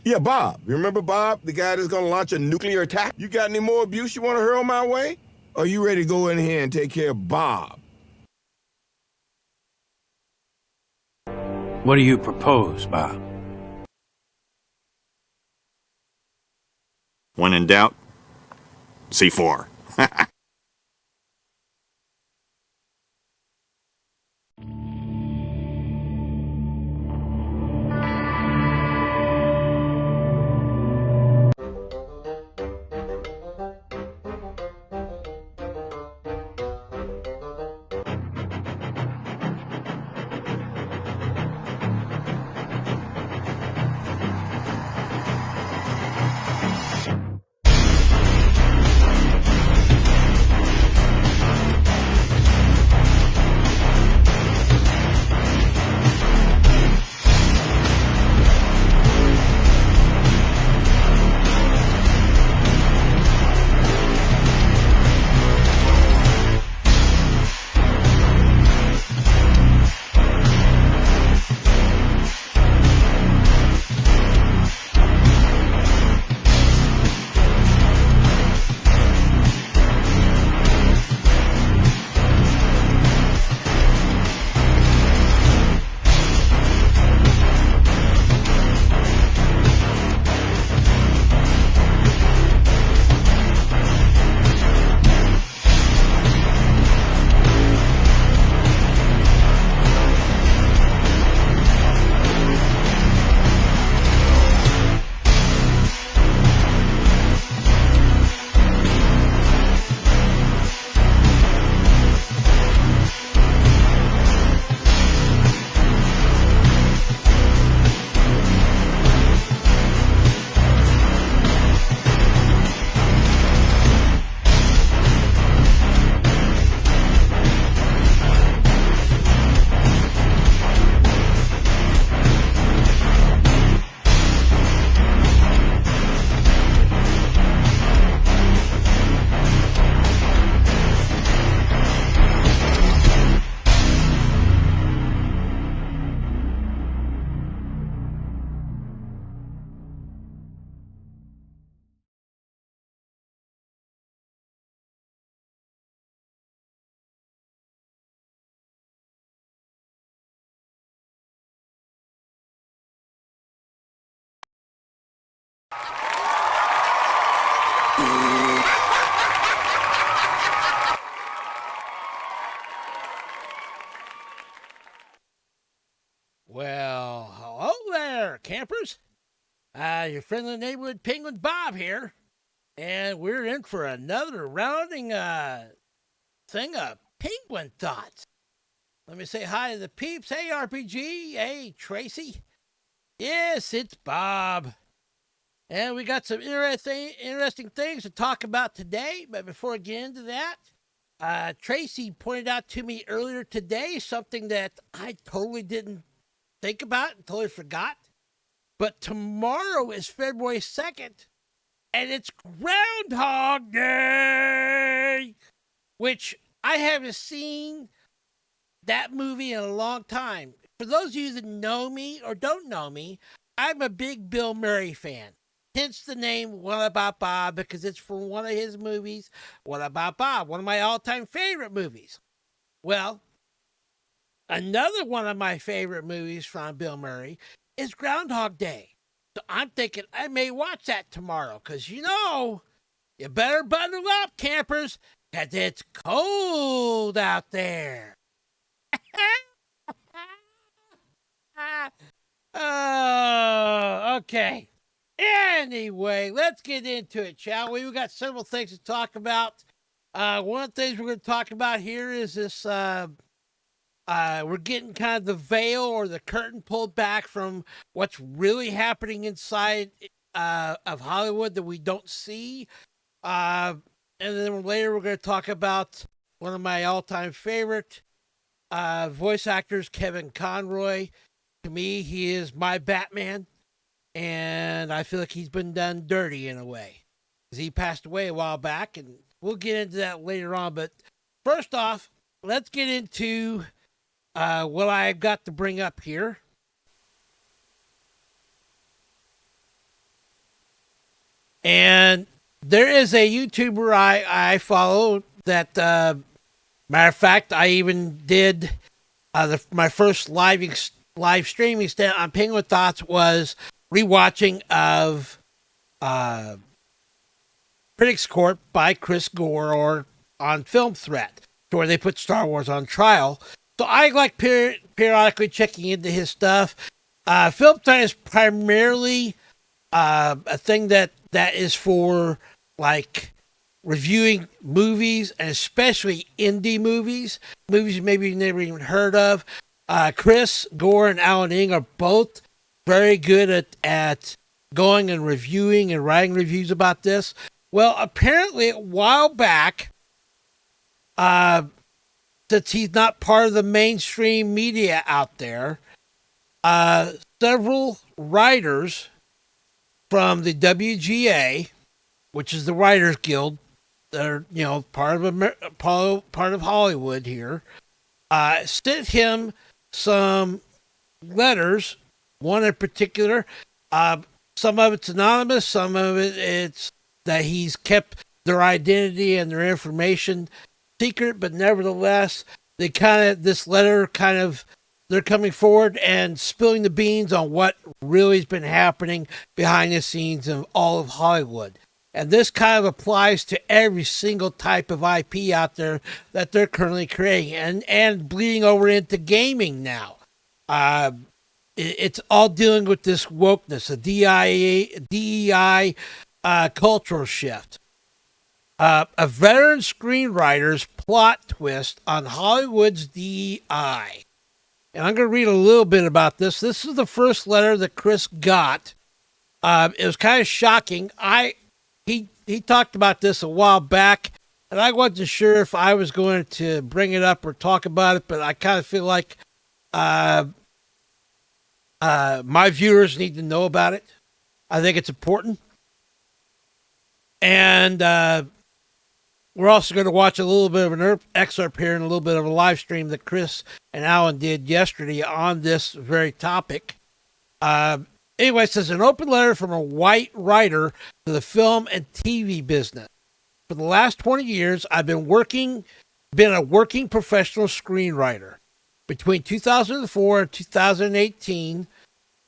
Yeah, Bob. You remember Bob, the guy that's gonna launch a nuclear attack? You got any more abuse you want to hurl my way? Or are you ready to go in here and take care of Bob? What do you propose, Bob? When in doubt, C4. Well, hello there, campers. Your friendly neighborhood penguin Bob here, and we're in for another rounding thing of penguin thoughts. Let me say hi to the peeps. Hey, RPG. Hey, Tracy. Yes, it's Bob. And we got some interesting things to talk about today. But before I get into that, Tracy pointed out to me earlier today something that I totally didn't think about and totally forgot. But tomorrow is February 2nd, and it's Groundhog Day, which I haven't seen that movie in a long time. For those of you that know me or don't know me, I'm a big Bill Murray fan. Hence the name Whataboutbob, because it's from one of his movies, Whataboutbob, one of my all-time favorite movies. Well, another one of my favorite movies from Bill Murray is Groundhog Day. So I'm thinking I may watch that tomorrow, because you better bundle up, campers, because it's cold out there. Oh, okay. Anyway, let's get into it, shall we? We got several things to talk about. One of the things we're going to talk about here is this, we're getting kind of the veil or the curtain pulled back from what's really happening inside of Hollywood that we don't see. And then later we're going to talk about one of my all-time favorite voice actors, Kevin Conroy. To me, he is my Batman. And I feel like he's been done dirty in a way, because he passed away a while back, and we'll get into that later on. But first off, let's get into what I've got to bring up here. And there is a YouTuber I follow that, matter of fact, I even did my first live streaming stand on Penguin Thoughts was rewatching of Critics Court by Chris Gore or on Film Threat, where they put Star Wars on trial. So I like periodically checking into his stuff. Film Threat is primarily a thing that is for like reviewing movies, and especially indie movies maybe you've never even heard of. Chris Gore and Alan Ng are both very good at going and reviewing and writing reviews about this. Well, apparently a while back, since he's not part of the mainstream media out there, several writers from the WGA, which is the Writers Guild, they're part of Hollywood here, sent him some letters. One in particular, some of it's anonymous, some of it's that he's kept their identity and their information secret, but nevertheless, they're coming forward and spilling the beans on what really has been happening behind the scenes of all of Hollywood. And this kind of applies to every single type of IP out there that they're currently creating, and bleeding over into gaming now. It's all dealing with this wokeness, a DEI cultural shift. A veteran screenwriter's plot twist on Hollywood's DEI. And I'm going to read a little bit about this. This is the first letter that Chris got. It was kind of shocking. He talked about this a while back, and I wasn't sure if I was going to bring it up or talk about it, but I kind of feel like my viewers need to know about it. I think it's important. And we're also going to watch a little bit of an excerpt here and a little bit of a live stream that Chris and Alan did yesterday on this very topic. Anyway, it says, an open letter from a white writer to the film and TV business. For the last 20 years, I've been a working professional screenwriter. Between 2004 and 2018,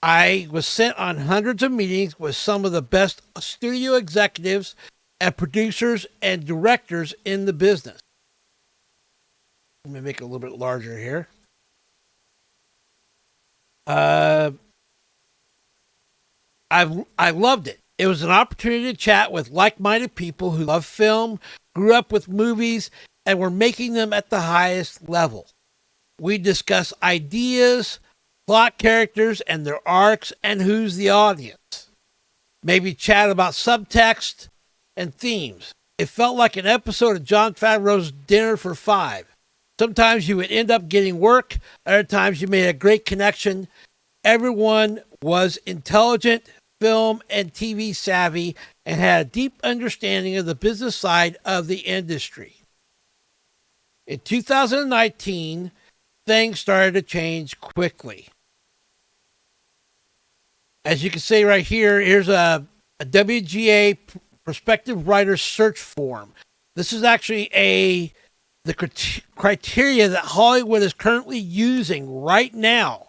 I was sent on hundreds of meetings with some of the best studio executives and producers and directors in the business. Let me make it a little bit larger here. I loved it. It was an opportunity to chat with like-minded people who love film, grew up with movies, and were making them at the highest level. We discuss ideas, plot characters, and their arcs, and who's the audience. Maybe chat about subtext and themes. It felt like an episode of Jon Favreau's Dinner for Five. Sometimes you would end up getting work. Other times you made a great connection. Everyone was intelligent, film and TV savvy, and had a deep understanding of the business side of the industry. In 2019, things started to change quickly. As you can see right here, here's a WGA prospective writer search form. This is actually the criteria that Hollywood is currently using right now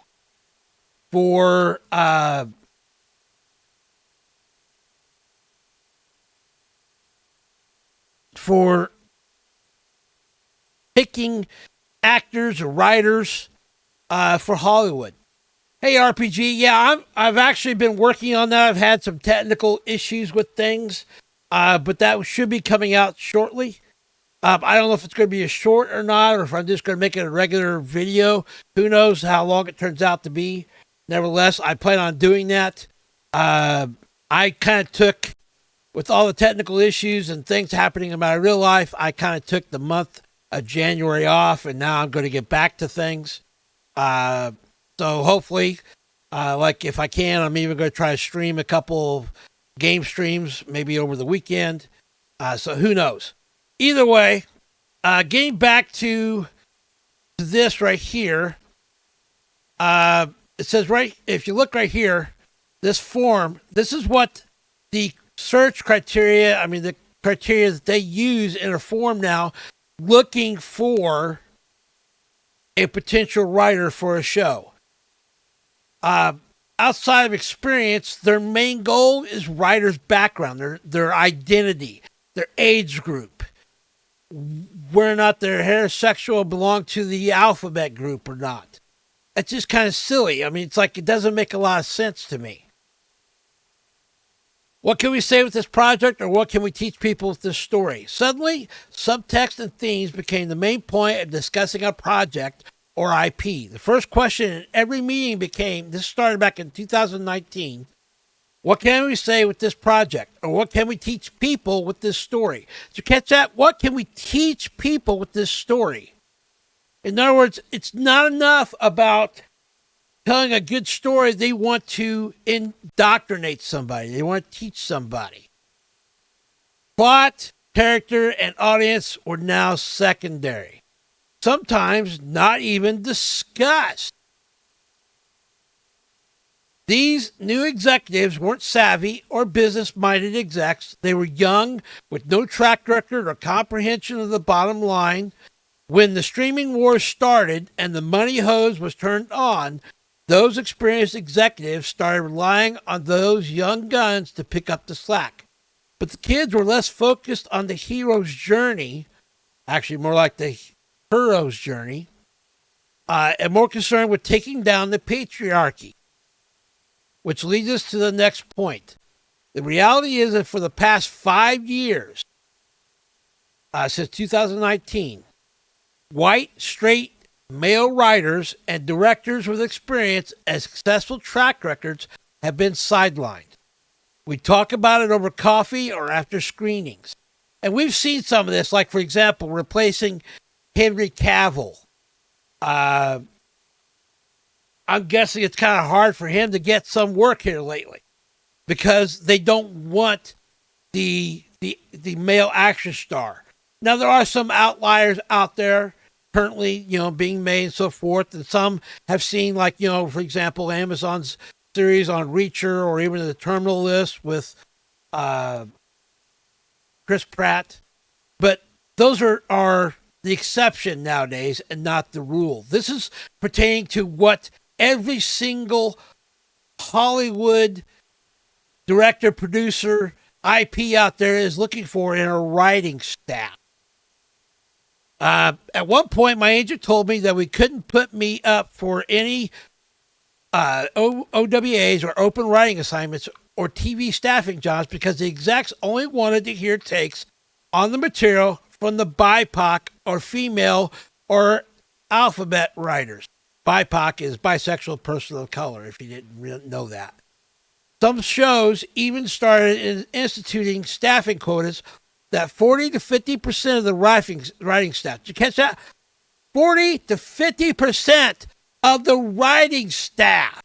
for picking actors or writers for Hollywood. Hey, RPG, yeah, I've actually been working on that. I've had some technical issues with things, but that should be coming out shortly. I don't know if it's going to be a short or not, or if I'm just going to make it a regular video. Who knows how long it turns out to be. Nevertheless, I plan on doing that. I kind of took, with all the technical issues and things happening in my real life, I kind of took the month of January off, and now I'm going to get back to things. So hopefully, like if I can, I'm even going to try to stream a couple game streams, maybe over the weekend. So who knows? Either way, getting back to this right here, it says if you look right here, this form, this is what the search criteria, I mean, the criteria that they use in a form now, looking for a potential writer for a show. Outside of experience, their main goal is writer's background, their identity, their age group, whether or not they're heterosexual, belong to the alphabet group or not. It's just kind of silly. I mean, it's like it doesn't make a lot of sense to me. What can we say with this project, or what can we teach people with this story? Suddenly, subtext and themes became the main point of discussing a project or IP. The first question in every meeting became, this started back in 2019, what can we say with this project? Or what can we teach people with this story? Did you catch that? What can we teach people with this story? In other words, it's not enough about telling a good story. They want to indoctrinate somebody. They want to teach somebody. Plot, character, and audience were now secondary. Sometimes not even discussed. These new executives weren't savvy or business-minded execs. They were young, with no track record or comprehension of the bottom line. When the streaming wars started and the money hose was turned on, those experienced executives started relying on those young guns to pick up the slack. But the kids were less focused on the hero's journey, actually more like the hero's journey, and more concerned with taking down the patriarchy. Which leads us to the next point. The reality is that for the past 5 years, since 2019, white, straight, male writers and directors with experience and successful track records have been sidelined. We talk about it over coffee or after screenings. And we've seen some of this, like, for example, replacing Henry Cavill. I'm guessing it's kind of hard for him to get some work here lately because they don't want the male action star. Now, there are some outliers out there currently, being made and so forth. And some have seen, like, for example, Amazon's series on Reacher, or even the Terminal List with Chris Pratt. But those are the exception nowadays and not the rule. This is pertaining to what every single Hollywood director, producer, IP out there is looking for in a writing staff. At one point, my agent told me that we couldn't put me up for any OWAs or open writing assignments or TV staffing jobs because the execs only wanted to hear takes on the material from the BIPOC or female or alphabet writers. BIPOC is bisexual person of color, if you didn't know that. Some shows even started instituting staffing quotas that 40 to 50% of the writing staff, did you catch that? 40 to 50% of the writing staff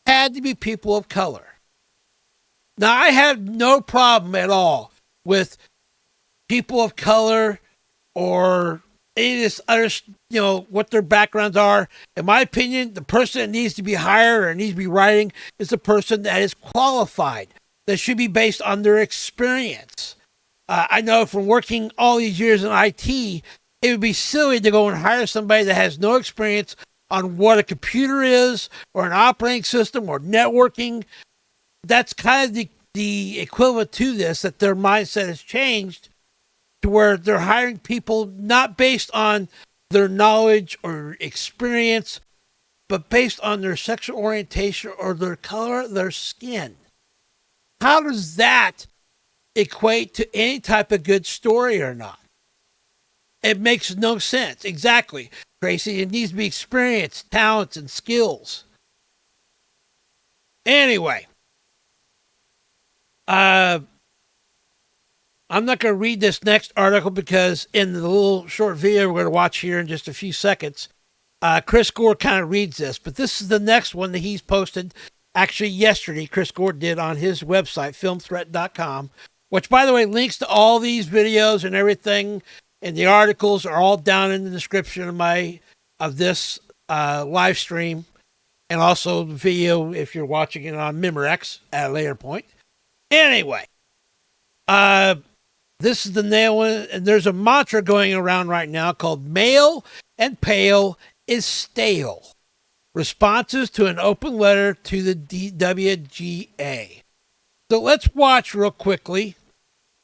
had to be people of color. Now, I have no problem at all with people of color or any of this other, what their backgrounds are. In my opinion, the person that needs to be hired or needs to be writing is the person that is qualified. That should be based on their experience. I know from working all these years in IT, it would be silly to go and hire somebody that has no experience on what a computer is or an operating system or networking. That's kind of the equivalent to this, that their mindset has changed to where they're hiring people not based on their knowledge or experience, but based on their sexual orientation or their color of their skin. How does that equate to any type of good story or not? It makes no sense. Exactly, Tracy. It needs to be experience, talents, and skills. Anyway, I'm not going to read this next article because in the little short video we're going to watch here in just a few seconds, Chris Gore kind of reads this. But this is the next one that he's posted. Actually, yesterday, Chris Gore did on his website, filmthreat.com, which, by the way, links to all these videos and everything, and the articles are all down in the description of this live stream, and also the video if you're watching it on Memorex at a later point. Anyway, this is the nail in it, and there's a mantra going around right now called "Male and Pale is Stale." Responses to an open letter to the WGA. So let's watch real quickly.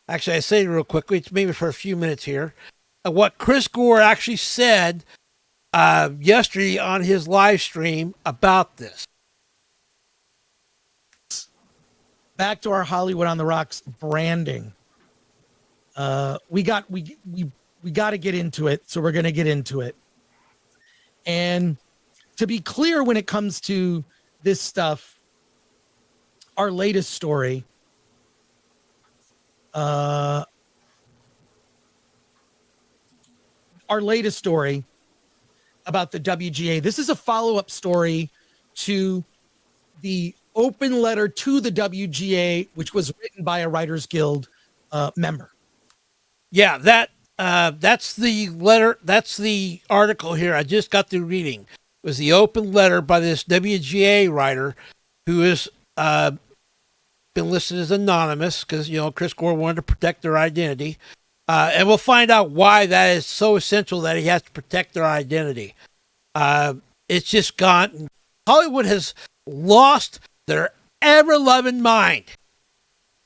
Actually, I say real quickly. It's maybe for a few minutes here. What Chris Gore actually said yesterday on his live stream about this. Back to our Hollywood on the Rocks branding. We got to get into it, so we're going to get into it. And to be clear, when it comes to this stuff, our latest story, about the WGA. This is a follow-up story to the open letter to the WGA, which was written by a Writers Guild member. Yeah, that's the letter. That's the article here. I just got through reading. It was the open letter by this WGA writer who has been listed as anonymous because, Chris Gore wanted to protect their identity. And we'll find out why that is so essential that he has to protect their identity. It's just gone. Hollywood has lost their ever-loving mind.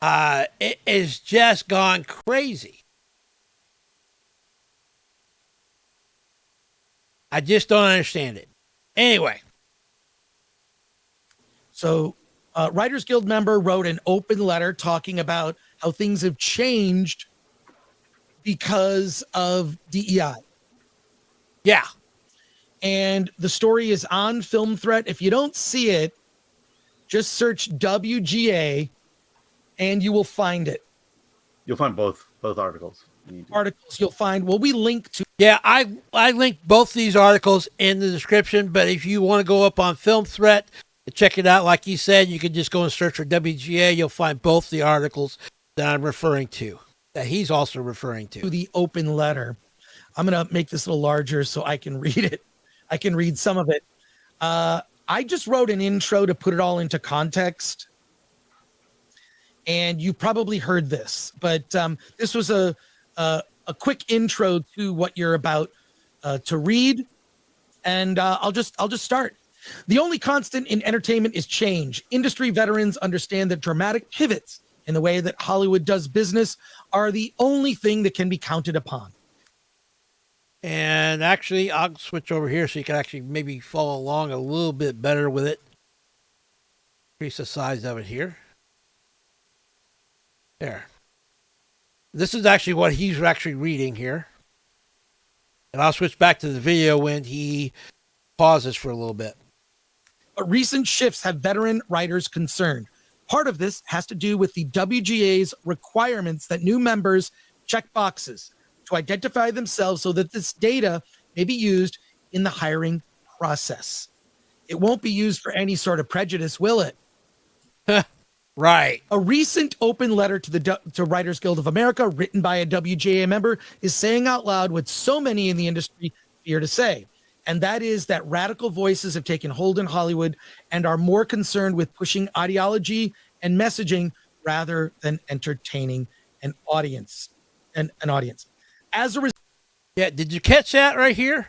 It has just gone crazy. I just don't understand it. Anyway. So, Writers Guild member wrote an open letter talking about how things have changed because of DEI. Yeah. And the story is on Film Threat. If you don't see it, just search WGA and you will find it. You'll find both articles. Articles you'll find. Well, we link to. Yeah, I linked both these articles in the description, but if you want to go up on Film Threat to check it out, like you said, you can just go and search for WGA. You'll find both the articles that I'm referring to, that he's also referring to. The open letter. I'm going to make this a little larger so I can read it. I can read some of it. I just wrote an intro to put it all into context. And you probably heard this, but this was a quick intro to what you're about to read. And I'll just start. The only constant in entertainment is change. Industry veterans understand that dramatic pivots in the way that Hollywood does business are the only thing that can be counted upon. And actually, I'll switch over here so you can actually maybe follow along a little bit better with it. Increase the size of it here. There. This is actually what he's actually reading here. And I'll switch back to the video when he pauses for a little bit. But recent shifts have veteran writers concerned. Part of this has to do with the WGA's requirements that new members check boxes to identify themselves so that this data may be used in the hiring process. It won't be used for any sort of prejudice, will it? Right. A recent open letter to Writers Guild of America, written by a WGA member, is saying out loud what so many in the industry fear to say. And that is that radical voices have taken hold in Hollywood and are more concerned with pushing ideology and messaging rather than entertaining an audience. As a result, yeah, did you catch that right here?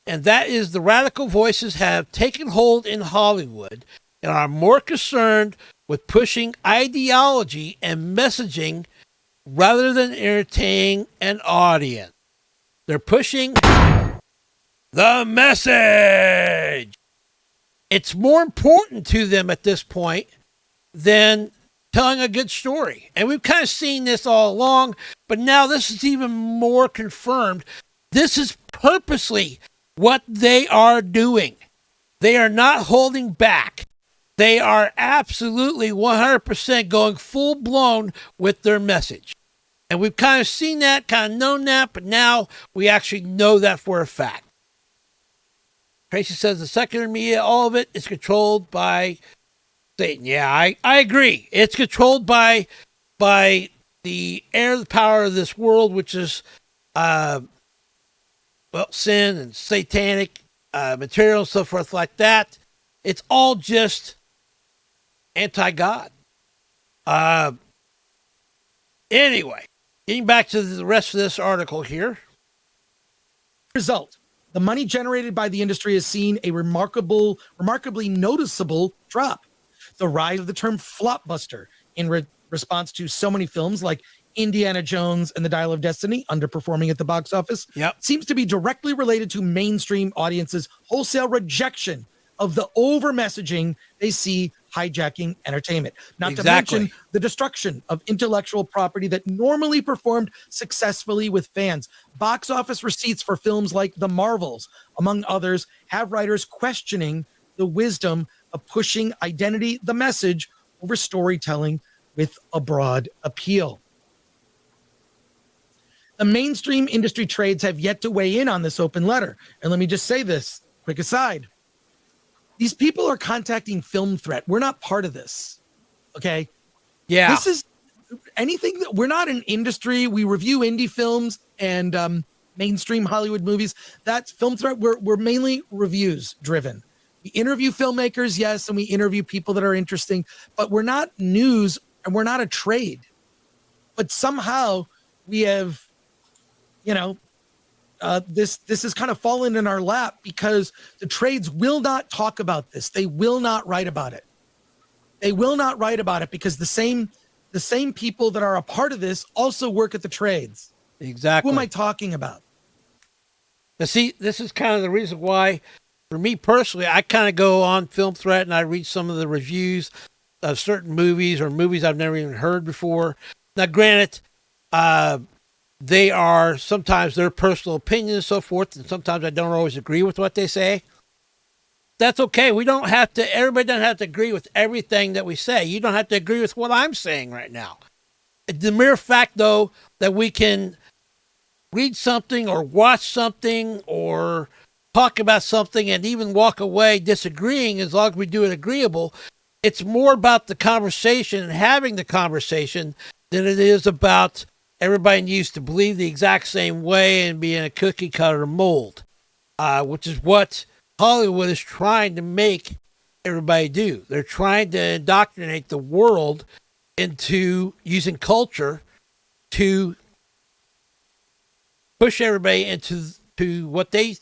And that is the radical voices have taken hold in Hollywood and are more concerned with pushing ideology and messaging rather than entertaining an audience. They're pushing the message. It's more important to them at this point than telling a good story. And we've kind of seen this all along, but now this is even more confirmed. This is purposely what they are doing. They are not holding back. They are absolutely 100% going full blown with their message. And we've kind of seen that, kind of known that, but now we actually know that for a fact. Tracy says the secular media, all of it is controlled by Satan. Yeah, I agree. It's controlled by the air, the power of this world, which is, sin and satanic material and so forth like that. It's all just anti-God. Anyway, getting back to the rest of this article here. Result: the money generated by the industry has seen a remarkably noticeable drop. The rise of the term flopbuster in response to so many films like Indiana Jones and the Dial of Destiny underperforming at the box office seems to be directly related to mainstream audiences' wholesale rejection of the over messaging they see hijacking entertainment. Not to mention the destruction of intellectual property that normally performed successfully with fans. Box office receipts for films like The Marvels, among others, have writers questioning the wisdom of pushing identity, the message, over storytelling with a broad appeal. The mainstream industry trades have yet to weigh in on this open letter. And let me just say this, quick aside. These people are contacting Film Threat. We're not part of this. Okay? Yeah. This is anything that we're not an industry. We review indie films and mainstream Hollywood movies. That's Film Threat. We're mainly reviews driven. We interview filmmakers, yes, and we interview people that are interesting, but we're not news and we're not a trade. But somehow we have, this has kind of fallen in our lap because the trades will not talk about this. They will not write about it. They will not write about it because the same people that are a part of this also work at the trades. Exactly. Who am I talking about? Now, see, this is kind of the reason why, for me personally, I kind of go on Film Threat and I read some of the reviews of certain movies or movies I've never even heard before. Now, granted, they are sometimes their personal opinions and so forth, and sometimes I don't always agree with what they say. That's okay. Everybody doesn't have to agree with everything that we say. You don't have to agree with what I'm saying right now. The mere fact, though, that we can read something or watch something or talk about something and even walk away disagreeing, as long as we do it agreeable, it's more about the conversation and having the conversation than it is about everybody needs to believe the exact same way and be in a cookie cutter mold, which is what Hollywood is trying to make everybody do. They're trying to indoctrinate the world into using culture to push everybody into what they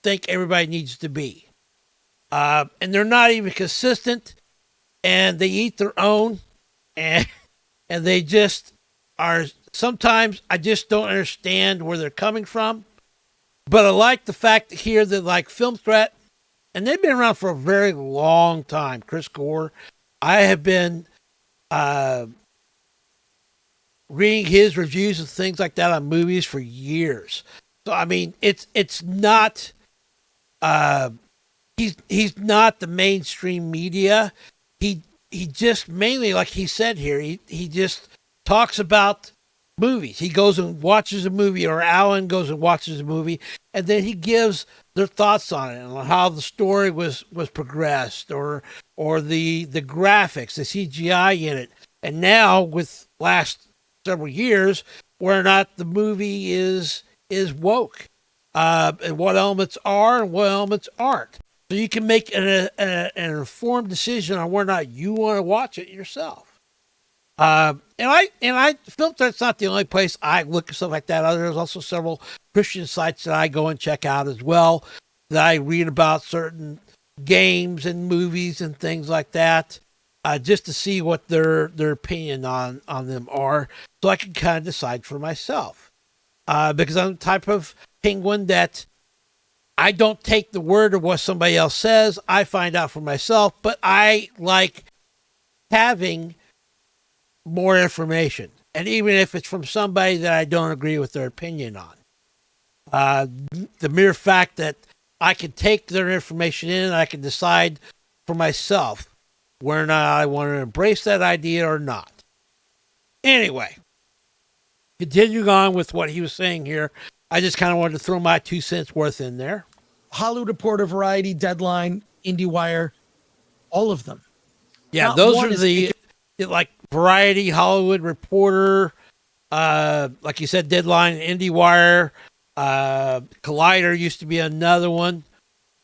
think everybody needs to be. And they're not even consistent, and they eat their own, and they just are. Sometimes I just don't understand where they're coming from, but I like the fact here that, like, Film Threat, and they've been around for a very long time. Chris Gore, I have been reading his reviews and things like that on movies for years. So I mean, it's not he's not the mainstream media. He just mainly, like he said here, he just talks about movies. He goes and watches a movie, or Alan goes and watches a movie, and then he gives their thoughts on it and how the story was progressed, or the graphics, the CGI in it. And now with last several years, whether or not the movie is woke, and what elements are and what elements aren't. So you can make an informed decision on whether or not you want to watch it yourself. And I Film Threat's not the only place I look at stuff like that. There's also several Christian sites that I go and check out as well, that I read about certain games and movies and things like that, just to see what their opinion on them are, so I can kind of decide for myself. Because I'm the type of penguin that I don't take the word of what somebody else says. I find out for myself, but I like having more information. And even if it's from somebody that I don't agree with their opinion on, the mere fact that I can take their information in and I can decide for myself whether or not I want to embrace that idea or not. Anyway, continuing on with what he was saying here, I just kind of wanted to throw my 2 cents worth in there. Hollywood Reporter, Variety, Deadline, IndieWire, all of them. Yeah, Not those one are is the, like, Variety, Hollywood Reporter, like you said, Deadline, IndieWire, Collider used to be another one.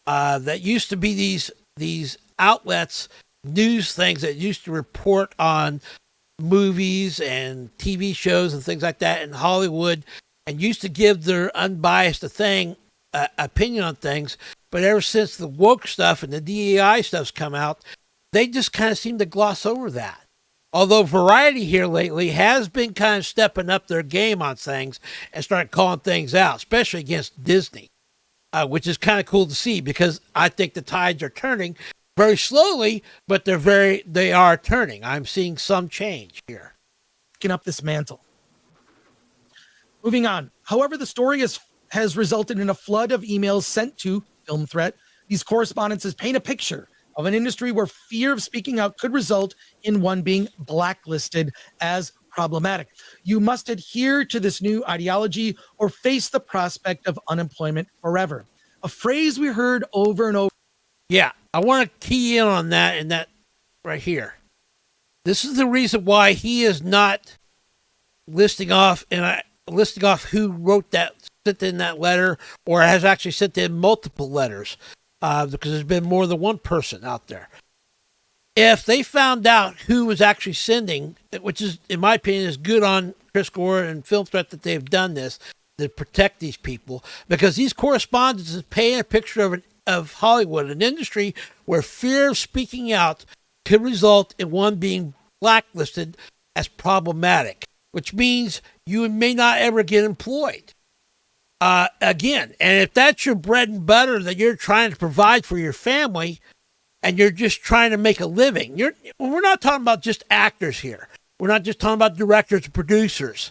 That used to be these outlets news things that used to report on movies and TV shows and things like that in Hollywood, and used to give their unbiased opinion on things. But ever since the woke stuff and the DEI stuff's come out, they just kind of seem to gloss over that. Although Variety here lately has been kind of stepping up their game on things and starting calling things out, especially against Disney, which is kind of cool to see, because I think the tides are turning very slowly, but they are turning. I'm seeing some change here. Picking up this mantle. Moving on. However, the story has resulted in a flood of emails sent to Film Threat. These correspondences paint a picture of an industry where fear of speaking out could result in one being blacklisted as problematic. You must adhere to this new ideology or face the prospect of unemployment forever. A phrase we heard over and over. Yeah, I want to key in on that, and that right here. This is the reason why he is not listing off who wrote that, sent in that letter, or has actually sent in multiple letters. Because there's been more than one person out there. If they found out who was actually sending, which is, in my opinion, is good on Chris Gore and Film Threat that they've done this to protect these people, because these correspondences paint a picture of Hollywood, an industry where fear of speaking out could result in one being blacklisted as problematic, which means you may not ever get employed. Again, and if that's your bread and butter that you're trying to provide for your family, and you're just trying to make a living, we're not talking about just actors here. We're not just talking about directors and producers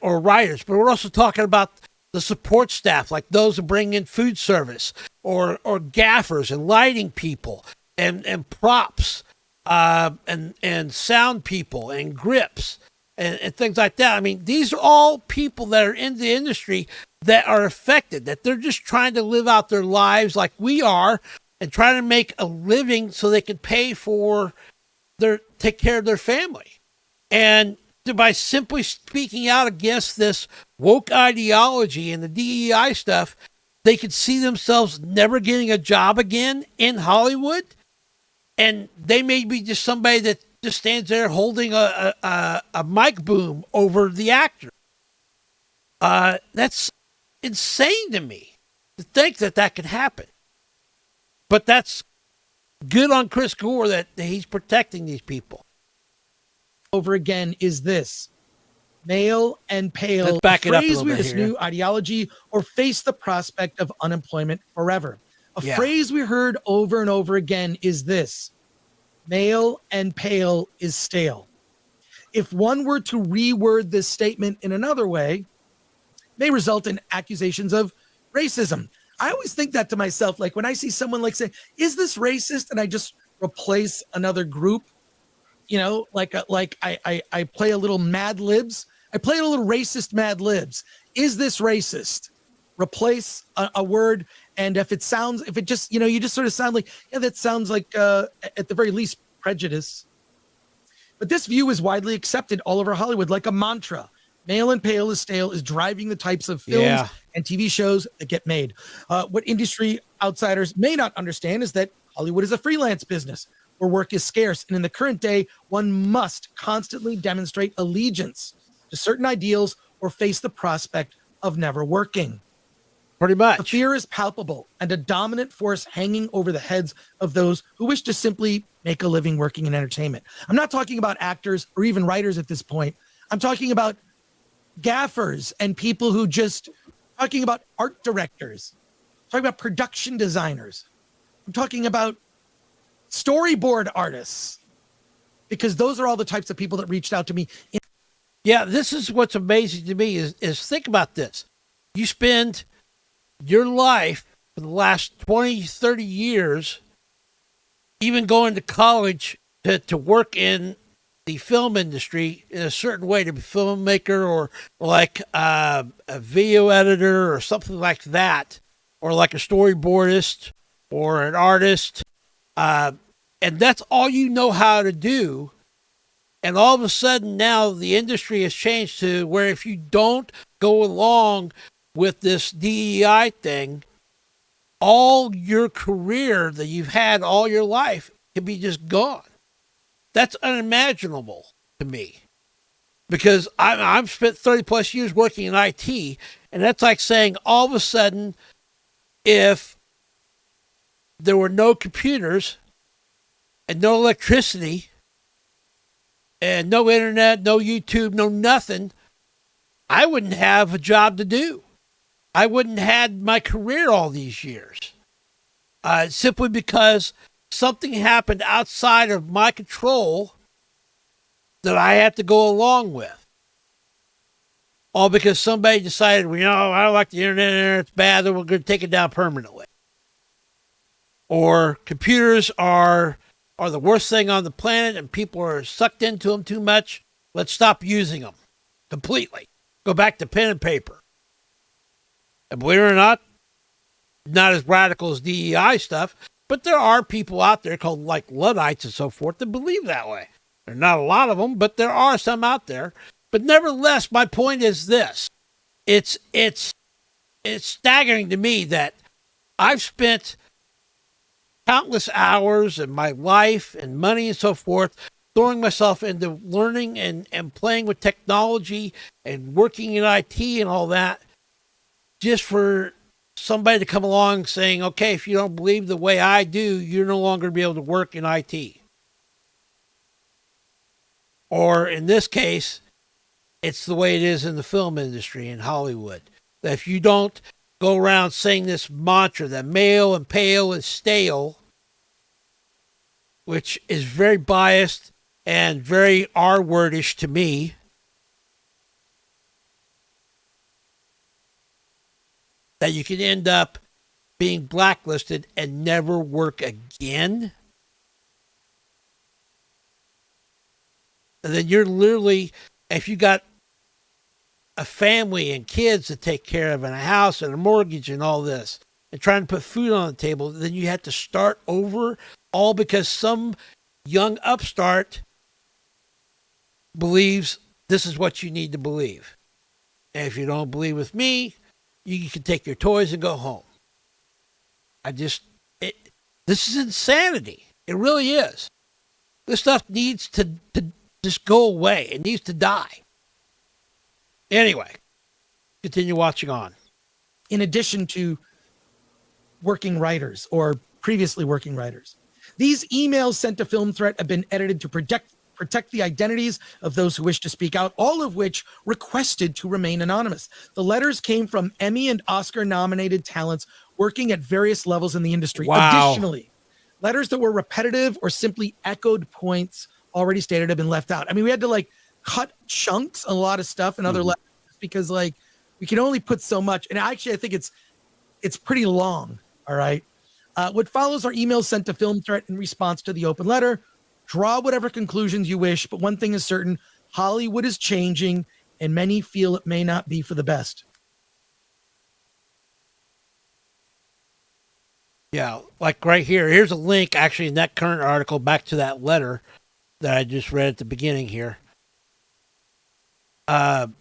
or writers, but we're also talking about the support staff, like those who bring in food service, or gaffers and lighting people, and props, and sound people and grips and things like that. I mean, these are all people that are in the industry that are affected, that they're just trying to live out their lives like we are, and trying to make a living so they can take care of their family. And by simply speaking out against this woke ideology and the DEI stuff, they could see themselves never getting a job again in Hollywood. And they may be just somebody that just stands there holding a mic boom over the actor. That's insane to me to think that could happen. But that's good on Chris Gore that he's protecting these people. Over again is this: male and pale. Let's back it up a phrase little with bit this here. new ideology or face the prospect of unemployment forever. A phrase we heard over and over again is this: male and pale is stale. If one were to reword this statement in another way, may result in accusations of racism. I always think that to myself, like when I see someone like say, is this racist? And I just replace another group, like I play a little Mad Libs. I play a little racist Mad Libs. Is this racist? Replace a word. And if it just, you just sort of sound like, yeah, that sounds like at the very least prejudice. But this view is widely accepted all over Hollywood like a mantra. Male and pale is stale is driving the types of films and TV shows that get made. What industry outsiders may not understand is that Hollywood is a freelance business where work is scarce. And in the current day, one must constantly demonstrate allegiance to certain ideals or face the prospect of never working. Pretty much. The fear is palpable and a dominant force hanging over the heads of those who wish to simply make a living working in entertainment. I'm not talking about actors or even writers at this point. I'm talking about gaffers and people who talking about art directors, talking about production designers. I'm talking about storyboard artists, because those are all the types of people that reached out to me. Yeah, this is what's amazing to me is think about this. You spend your life for the last 20, 30 years, even going to college to work in the film industry in a certain way, to be a filmmaker or like a video editor or something like that, or like a storyboardist or an artist. And that's all you know how to do. And all of a sudden now the industry has changed to where if you don't go along with this DEI thing, all your career that you've had all your life can be just gone. That's unimaginable to me. Because I've spent 30 plus years working in IT, and that's like saying all of a sudden, if there were no computers and no electricity and no internet, no YouTube, no nothing, I wouldn't have a job to do. I wouldn't have had my career all these years. Simply because something happened outside of my control that I had to go along with. All because somebody decided, well, I don't like the internet, it's bad, then we're going to take it down permanently. Or computers are the worst thing on the planet and people are sucked into them too much. Let's stop using them completely. Go back to pen and paper. And believe it or not as radical as DEI stuff, but there are people out there called like Luddites and so forth that believe that way. There are not a lot of them, but there are some out there. But nevertheless, my point is this. It's staggering to me that I've spent countless hours of my life and money and so forth throwing myself into learning and playing with technology and working in IT and all that just for somebody to come along saying, okay, if you don't believe the way I do, you're no longer going to be able to work in IT. Or in this case, it's the way it is in the film industry in Hollywood. That if you don't go around saying this mantra that male and pale is stale, which is very biased and very R-wordish to me, that you can end up being blacklisted and never work again. And then you're literally, if you got a family and kids to take care of and a house and a mortgage and all this, and trying to put food on the table, then you have to start over, all because some young upstart believes this is what you need to believe. And if you don't believe with me, you can take your toys and go home. This is insanity. It really is. This stuff needs to just go away. It needs to die. Anyway, continue watching on. In addition to working writers or previously working writers, these emails sent to Film Threat have been edited to protect the identities of those who wish to speak out, all of which requested to remain anonymous. The letters came from Emmy and Oscar nominated talents working at various levels in the industry. Wow. Additionally, letters that were repetitive or simply echoed points already stated have been left out. I mean, we had to cut chunks, a lot of stuff in other letters because we can only put so much. And actually, I think it's pretty long. All right. What follows are emails sent to Film Threat in response to the open letter. Draw whatever conclusions you wish, but one thing is certain: Hollywood is changing, and many feel it may not be for the best. Yeah, like right here. Here's a link, actually, in that current article back to that letter that I just read at the beginning here. And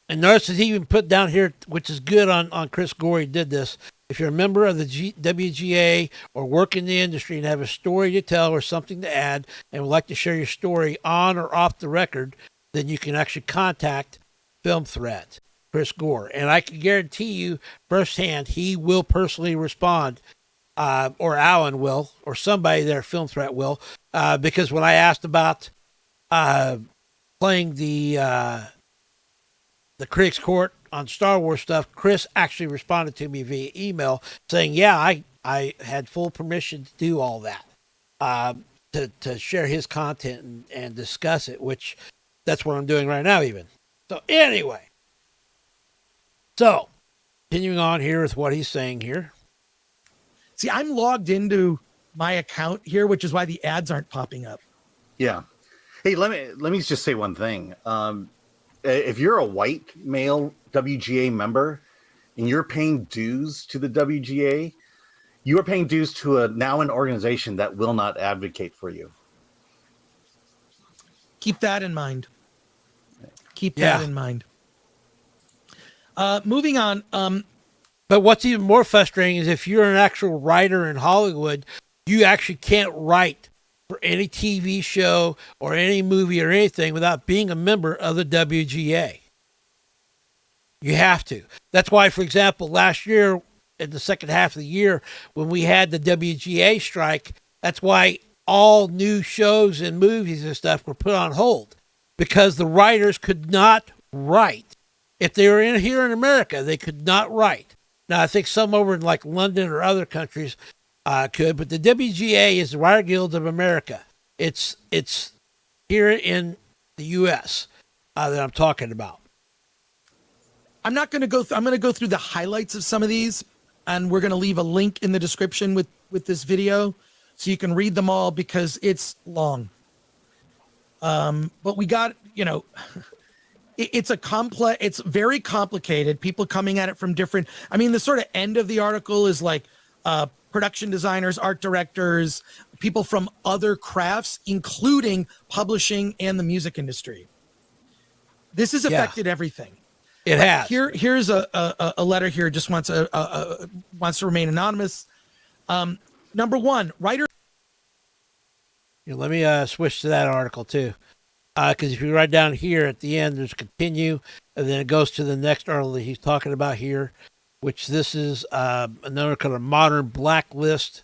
notice it's even put down here, which is good on Chris Gorey did this. If you're a member of the WGA or work in the industry and have a story to tell or something to add and would like to share your story on or off the record, then you can actually contact Film Threat, Chris Gore. And I can guarantee you firsthand, he will personally respond, or Alan will, or somebody there, Film Threat will, because when I asked about playing the Critics Court on Star Wars stuff, Chris actually responded to me via email saying, yeah, I had full permission to do all that, to share his content and discuss it, which that's what I'm doing right now even. So anyway, continuing on here with what he's saying here. See, I'm logged into my account here, which is why the ads aren't popping up. Yeah. Hey, let me just say one thing. If you're a white male WGA member and you're paying dues to the WGA, you are paying dues to an organization that will not advocate for you. Keep that in mind. That in mind. Moving on. But what's even more frustrating is if you're an actual writer in Hollywood you actually can't write for any TV show or any movie or anything without being a member of the WGA. You have to. That's why, for example, last year, in the second half of the year, when we had the WGA strike, that's why all new shows and movies and stuff were put on hold, because the writers could not write. If they were here in America, they could not write. Now, I think some over in like London or other countries could, but the WGA is the Writer Guild of America. It's here in the U.S. That I'm talking about. I'm not going to go. I'm going to go through the highlights of some of these, and we're going to leave a link in the description with this video, so you can read them all because it's long. But we got, it's a complex. It's very complicated. People coming at it from different. I mean, the sort of end of the article is like production designers, art directors, people from other crafts, including publishing and the music industry. This has affected everything. It has. Here's a letter here. Just wants to remain anonymous. Number one, writer. Let me switch to that article too, because if you write down here at the end, there's continue, and then it goes to the next article that he's talking about here, which this is another kind of modern blacklist.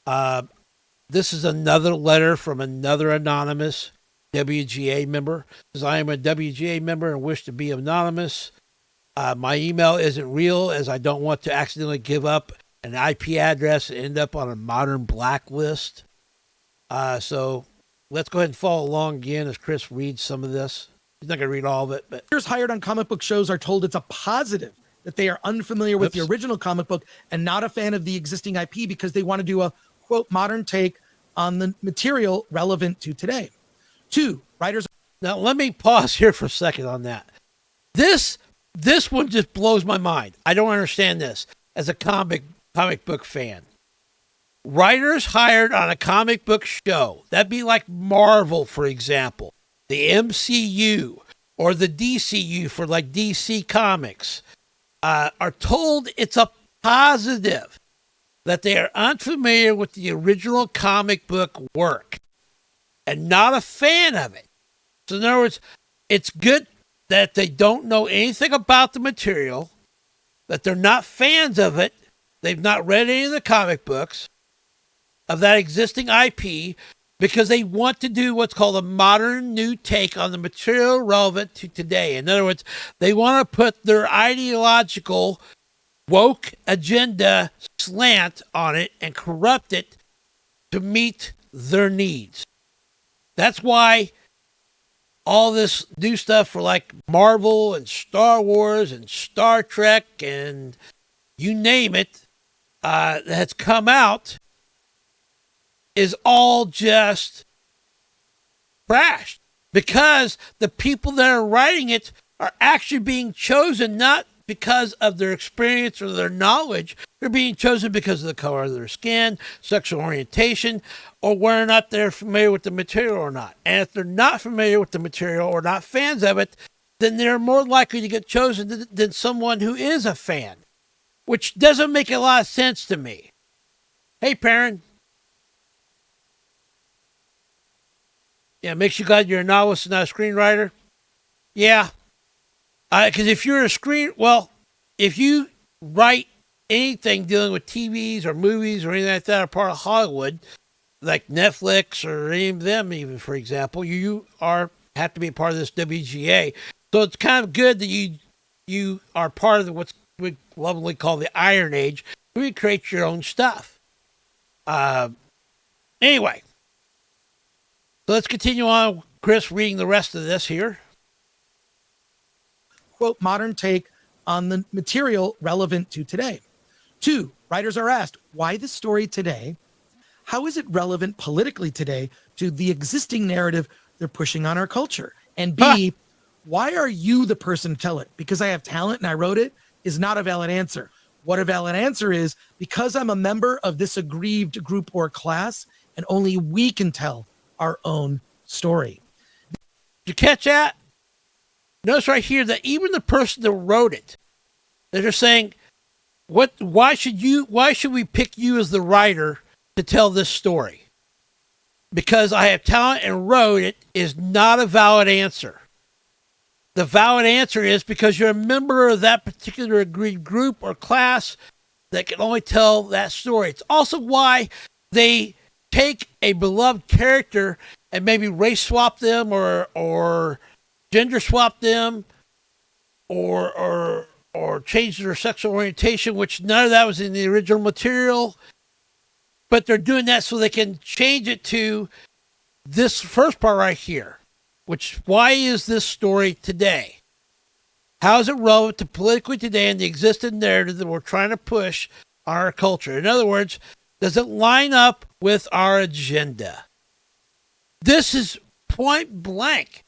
This is another letter from another anonymous WGA member. Says, I am a WGA member and wish to be anonymous. My email isn't real, as I don't want to accidentally give up an IP address and end up on a modern blacklist. So let's go ahead and follow along again as Chris reads some of this. He's not going to read all of it, but writers hired on comic book shows are told it's a positive that they are unfamiliar with the original comic book and not a fan of the existing IP because they want to do a, quote, modern take on the material relevant to today. Two, writers. Now, let me pause here for a second on that. This one just blows my mind. I don't understand this as a comic book fan. Writers hired on a comic book show, that'd be like Marvel, for example, the MCU or the DCU for like DC Comics, are told it's a positive that they are unfamiliar with the original comic book work and not a fan of it. So in other words, it's good that they don't know anything about the material, that they're not fans of it, they've not read any of the comic books of that existing IP, because they want to do what's called a modern new take on the material relevant to today. In other words, they want to put their ideological woke agenda slant on it and corrupt it to meet their needs. That's why all this new stuff for like Marvel and Star Wars and Star Trek and you name it that has come out is all just trashed, because the people that are writing it are actually being chosen not because of their experience or their knowledge. They're being chosen because of the color of their skin, sexual orientation, or whether or not they're familiar with the material or not. And if they're not familiar with the material or not fans of it, then they're more likely to get chosen than someone who is a fan, which doesn't make a lot of sense to me. Hey, Perrin. Yeah, makes you glad you're a novelist and not a screenwriter? Yeah. Because if you're if you write anything dealing with TVs or movies or anything like that, or part of Hollywood, like Netflix or any of them, even for example, you have to be a part of this WGA. So it's kind of good that you are part of what's we lovingly call the Iron Age. You create your own stuff. Anyway, so let's continue on. Chris reading the rest of this here. Quote, modern take on the material relevant to today. Two, writers are asked, why this story today? How is it relevant politically today to the existing narrative they're pushing on our culture? And B, why are you the person to tell it? Because I have talent and I wrote it is not a valid answer. What a valid answer is, because I'm a member of this aggrieved group or class, and only we can tell our own story. Did you catch that? Notice right here that even the person that wrote it, they're saying, why should we pick you as the writer to tell this story. Because I have talent and wrote it is not a valid answer. The valid answer is because you're a member of that particular agreed group or class that can only tell that story. It's also why they take a beloved character and maybe race swap them or gender swap them or change their sexual orientation, which none of that was in the original material. But they're doing that so they can change it to this first part right here, which why is this story today? How is it relevant to politically today and the existing narrative that we're trying to push on our culture? In other words, does it line up with our agenda? This is point blank.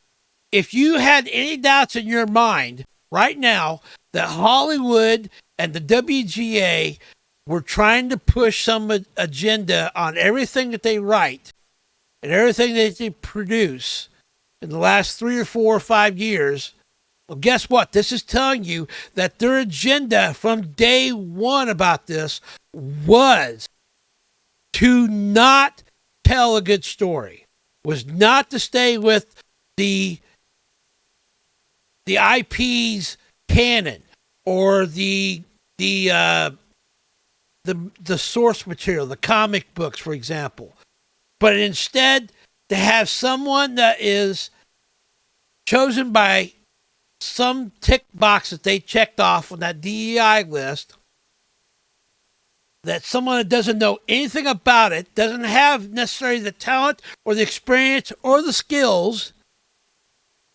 If you had any doubts in your mind right now that Hollywood and the WGA were trying to push some agenda on everything that they write and everything that they produce in the last 3 or 4 or 5 years, well, guess what? This is telling you that their agenda from day one about this was to not tell a good story, was not to stay with the IP's canon or the source material, the comic books, for example, but instead to have someone that is chosen by some tick box that they checked off on that DEI list, that someone that doesn't know anything about it, doesn't have necessarily the talent or the experience or the skills,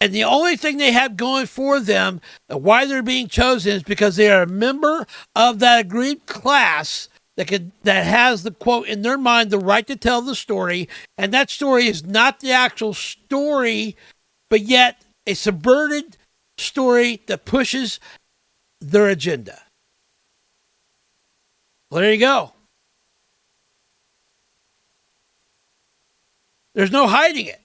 and the only thing they have going for them, why they're being chosen, is because they are a member of that agreed class that has the quote in their mind the right to tell the story, and that story is not the actual story, but yet a subverted story that pushes their agenda. Well, there you go. There's no hiding it.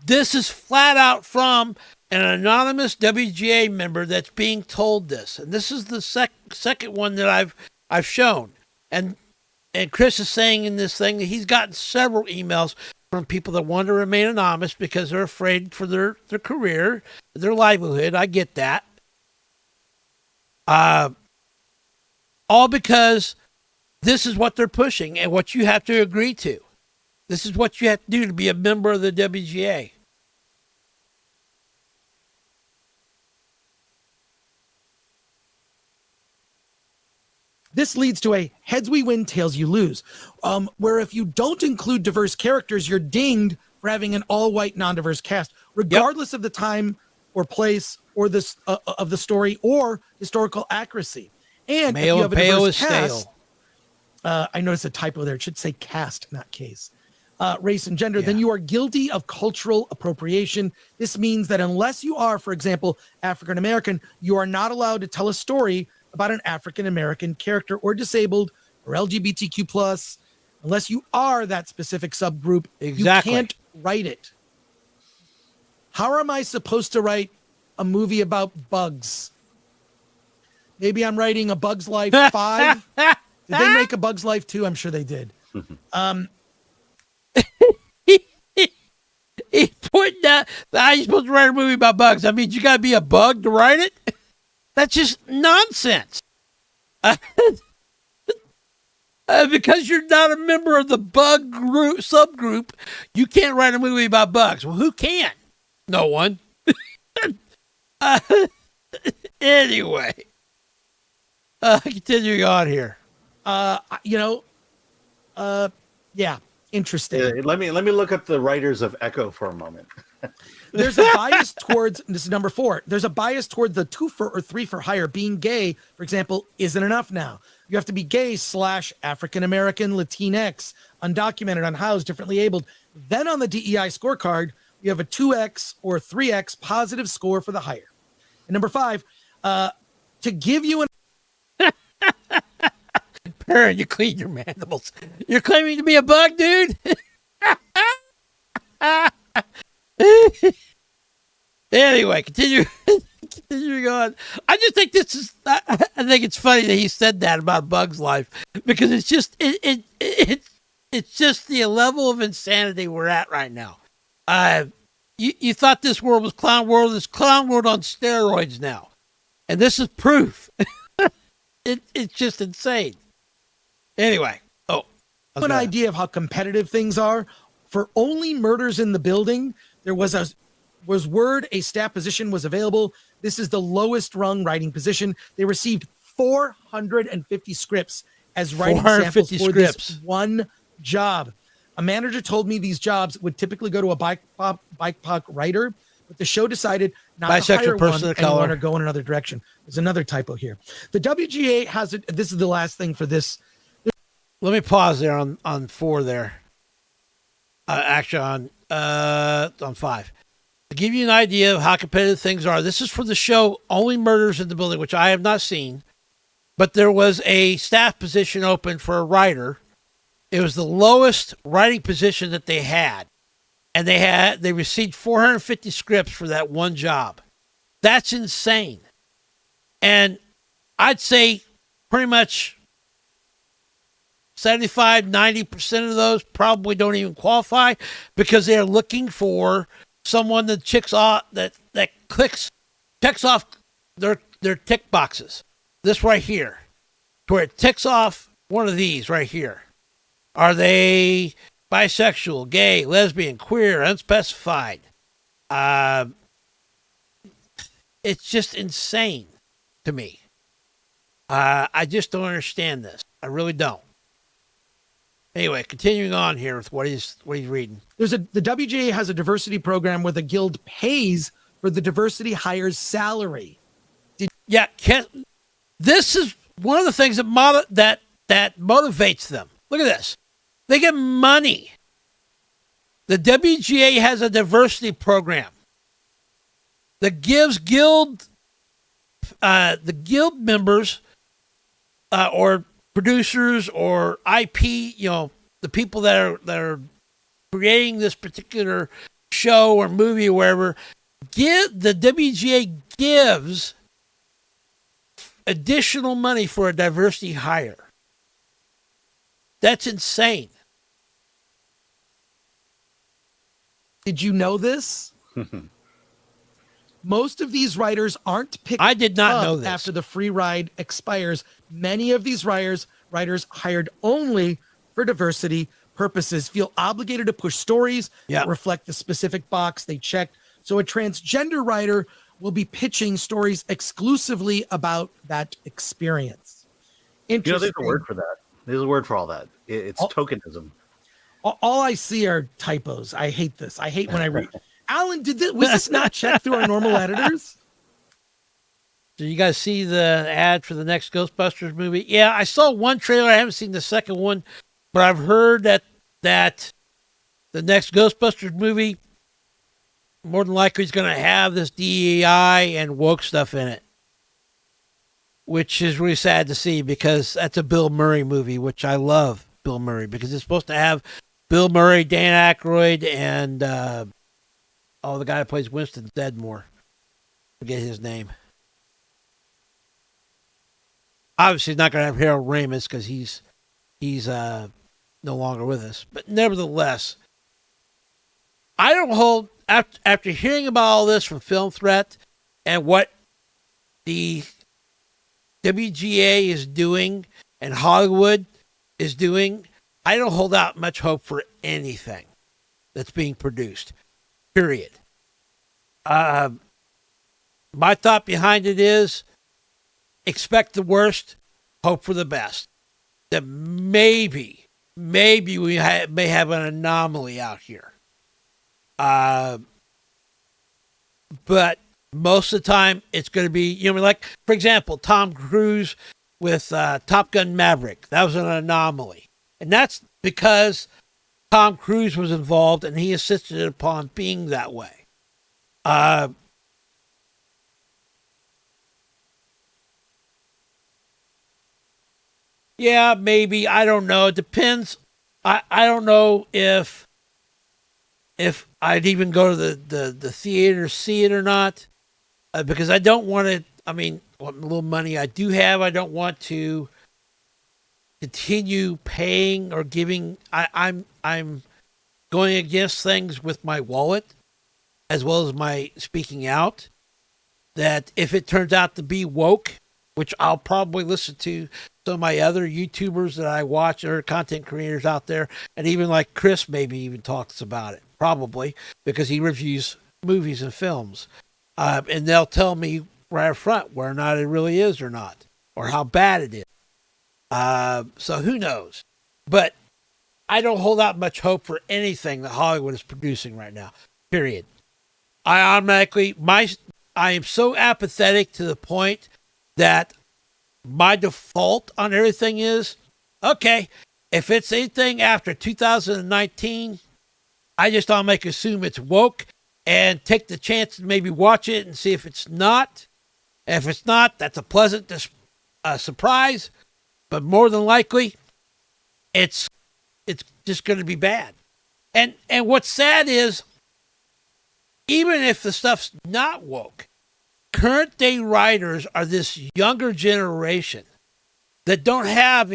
This is flat out from an anonymous WGA member that's being told this. And this is the second one that I've shown. And Chris is saying in this thing that he's gotten several emails from people that want to remain anonymous because they're afraid for their career, their livelihood. I get that. All because this is what they're pushing and what you have to agree to. This is what you have to do to be a member of the WGA. This leads to a heads we win, tails you lose, where if you don't include diverse characters, you're dinged for having an all-white, non-diverse cast, regardless of the time or place or this of the story or historical accuracy. And if you have a diverse cast, I noticed a typo there. It should say cast, not case. Race and gender, then you are guilty of cultural appropriation. This means that unless you are, for example, African American, you are not allowed to tell a story about an African American character or disabled or LGBTQ plus, unless you are that specific subgroup. Exactly. You can't write it. How am I supposed to write a movie about bugs? Maybe I'm writing a Bug's Life 5. Did they make a Bug's Life 2? I'm sure they did. He's pointing out how you're supposed to write a movie about bugs. I mean, you got to be a bug to write it? That's just nonsense. Because you're not a member of the bug group subgroup, you can't write a movie about bugs. Well, who can? No one. Anyway, continuing on here. Yeah, interesting. Let me look at the writers of Echo for a moment. There's a bias towards, this is number 4, there's a bias toward the 2 for or 3 for hire. Being gay, for example, isn't enough now. You have to be gay / African American, Latinx, undocumented, unhoused, differently abled. Then on the DEI scorecard, you have a 2X or 3X positive score for the hire. And number 5, to give you an Parent, you clean your mandibles. You're claiming to be a bug, dude? Anyway, Continuing on, I just think this is. I think it's funny that he said that about Bug's life because it's just it's just the level of insanity we're at right now. You thought this world was clown world. It's clown world on steroids now, and this is proof. It's just insane. Anyway, an idea of how competitive things are. For only Murders in the Building, there was word a staff position was available. This is the lowest rung writing position. They received 450 scripts as writing samples for this one job. A manager told me these jobs would typically go to a BIPOC writer, but the show decided not to hire one anyone or go in another direction. There's another typo here. The WGA has it. This is the last thing for this. Let me pause there on 4 there. Actually, on 5. To give you an idea of how competitive things are, this is for the show Only Murders in the Building, which I have not seen. But there was a staff position open for a writer. It was the lowest writing position that they had. And they received 450 scripts for that one job. That's insane. And I'd say pretty much 75-90% of those probably don't even qualify because they're looking for someone that checks off their tick boxes. This right here, where it ticks off one of these right here. Are they bisexual, gay, lesbian, queer, unspecified? It's just insane to me. I just don't understand this. I really don't. Anyway, continuing on here with what he's reading. The WGA has a diversity program where the guild pays for the diversity hire's salary. This is one of the things that motivates them. Look at this. They get money. The WGA has a diversity program that gives the guild members or producers or IP, the people that are creating this particular show or movie or wherever, the WGA gives additional money for a diversity hire. That's insane. Did you know this? Most of these writers aren't picked I did not up know this. after the free ride expires. Many of these writers hired only for diversity purposes feel obligated to push stories that reflect the specific box they checked. So a transgender writer will be pitching stories exclusively about that experience. Interesting. There's a word for that. There's a word for all that. It's tokenism. All I see are typos. I hate this. I hate when I read. Alan, was this not checked through our normal editors? So you guys see the ad for the next Ghostbusters movie? Yeah, I saw one trailer. I haven't seen the second one, but I've heard that the next Ghostbusters movie more than likely is going to have this DEI and woke stuff in it, which is really sad to see because that's a Bill Murray movie, which I love Bill Murray because it's supposed to have Bill Murray, Dan Aykroyd, and the guy that plays Winston Deadmore. Forget his name. Obviously, he's not going to have Harold Ramis because he's no longer with us. But nevertheless, I don't hold after hearing about all this from Film Threat and what the WGA is doing and Hollywood is doing. I don't hold out much hope for anything that's being produced. Period. My thought behind it is expect the worst, hope for the best. That maybe we may have an anomaly out here. But most of the time it's going to be, like, for example, Tom Cruise with Top Gun Maverick. That was an anomaly. And that's because Tom Cruise was involved and he insisted upon being that way. Yeah, maybe. I don't know. It depends. I don't know if I'd even go to the theater to see it or not. because I don't want to. I mean, what little money I do have, I don't want to continue paying or giving. I'm going against things with my wallet as well as my speaking out. That if it turns out to be woke, which I'll probably listen to some of my other YouTubers that I watch or content creators out there, and even like Chris maybe even talks about it, probably because he reviews movies and films. And they'll tell me right up front whether or not it really is or not, or how bad it is. So who knows? But I don't hold out much hope for anything that Hollywood is producing right now, period. I am so apathetic to the point that my default on everything is, okay, if it's anything after 2019, I just assume it's woke and take the chance to maybe watch it and see if it's not. If it's not, that's a pleasant surprise, but more than likely, it's just going to be bad. And what's sad is, even if the stuff's not woke, current day writers are this younger generation that don't have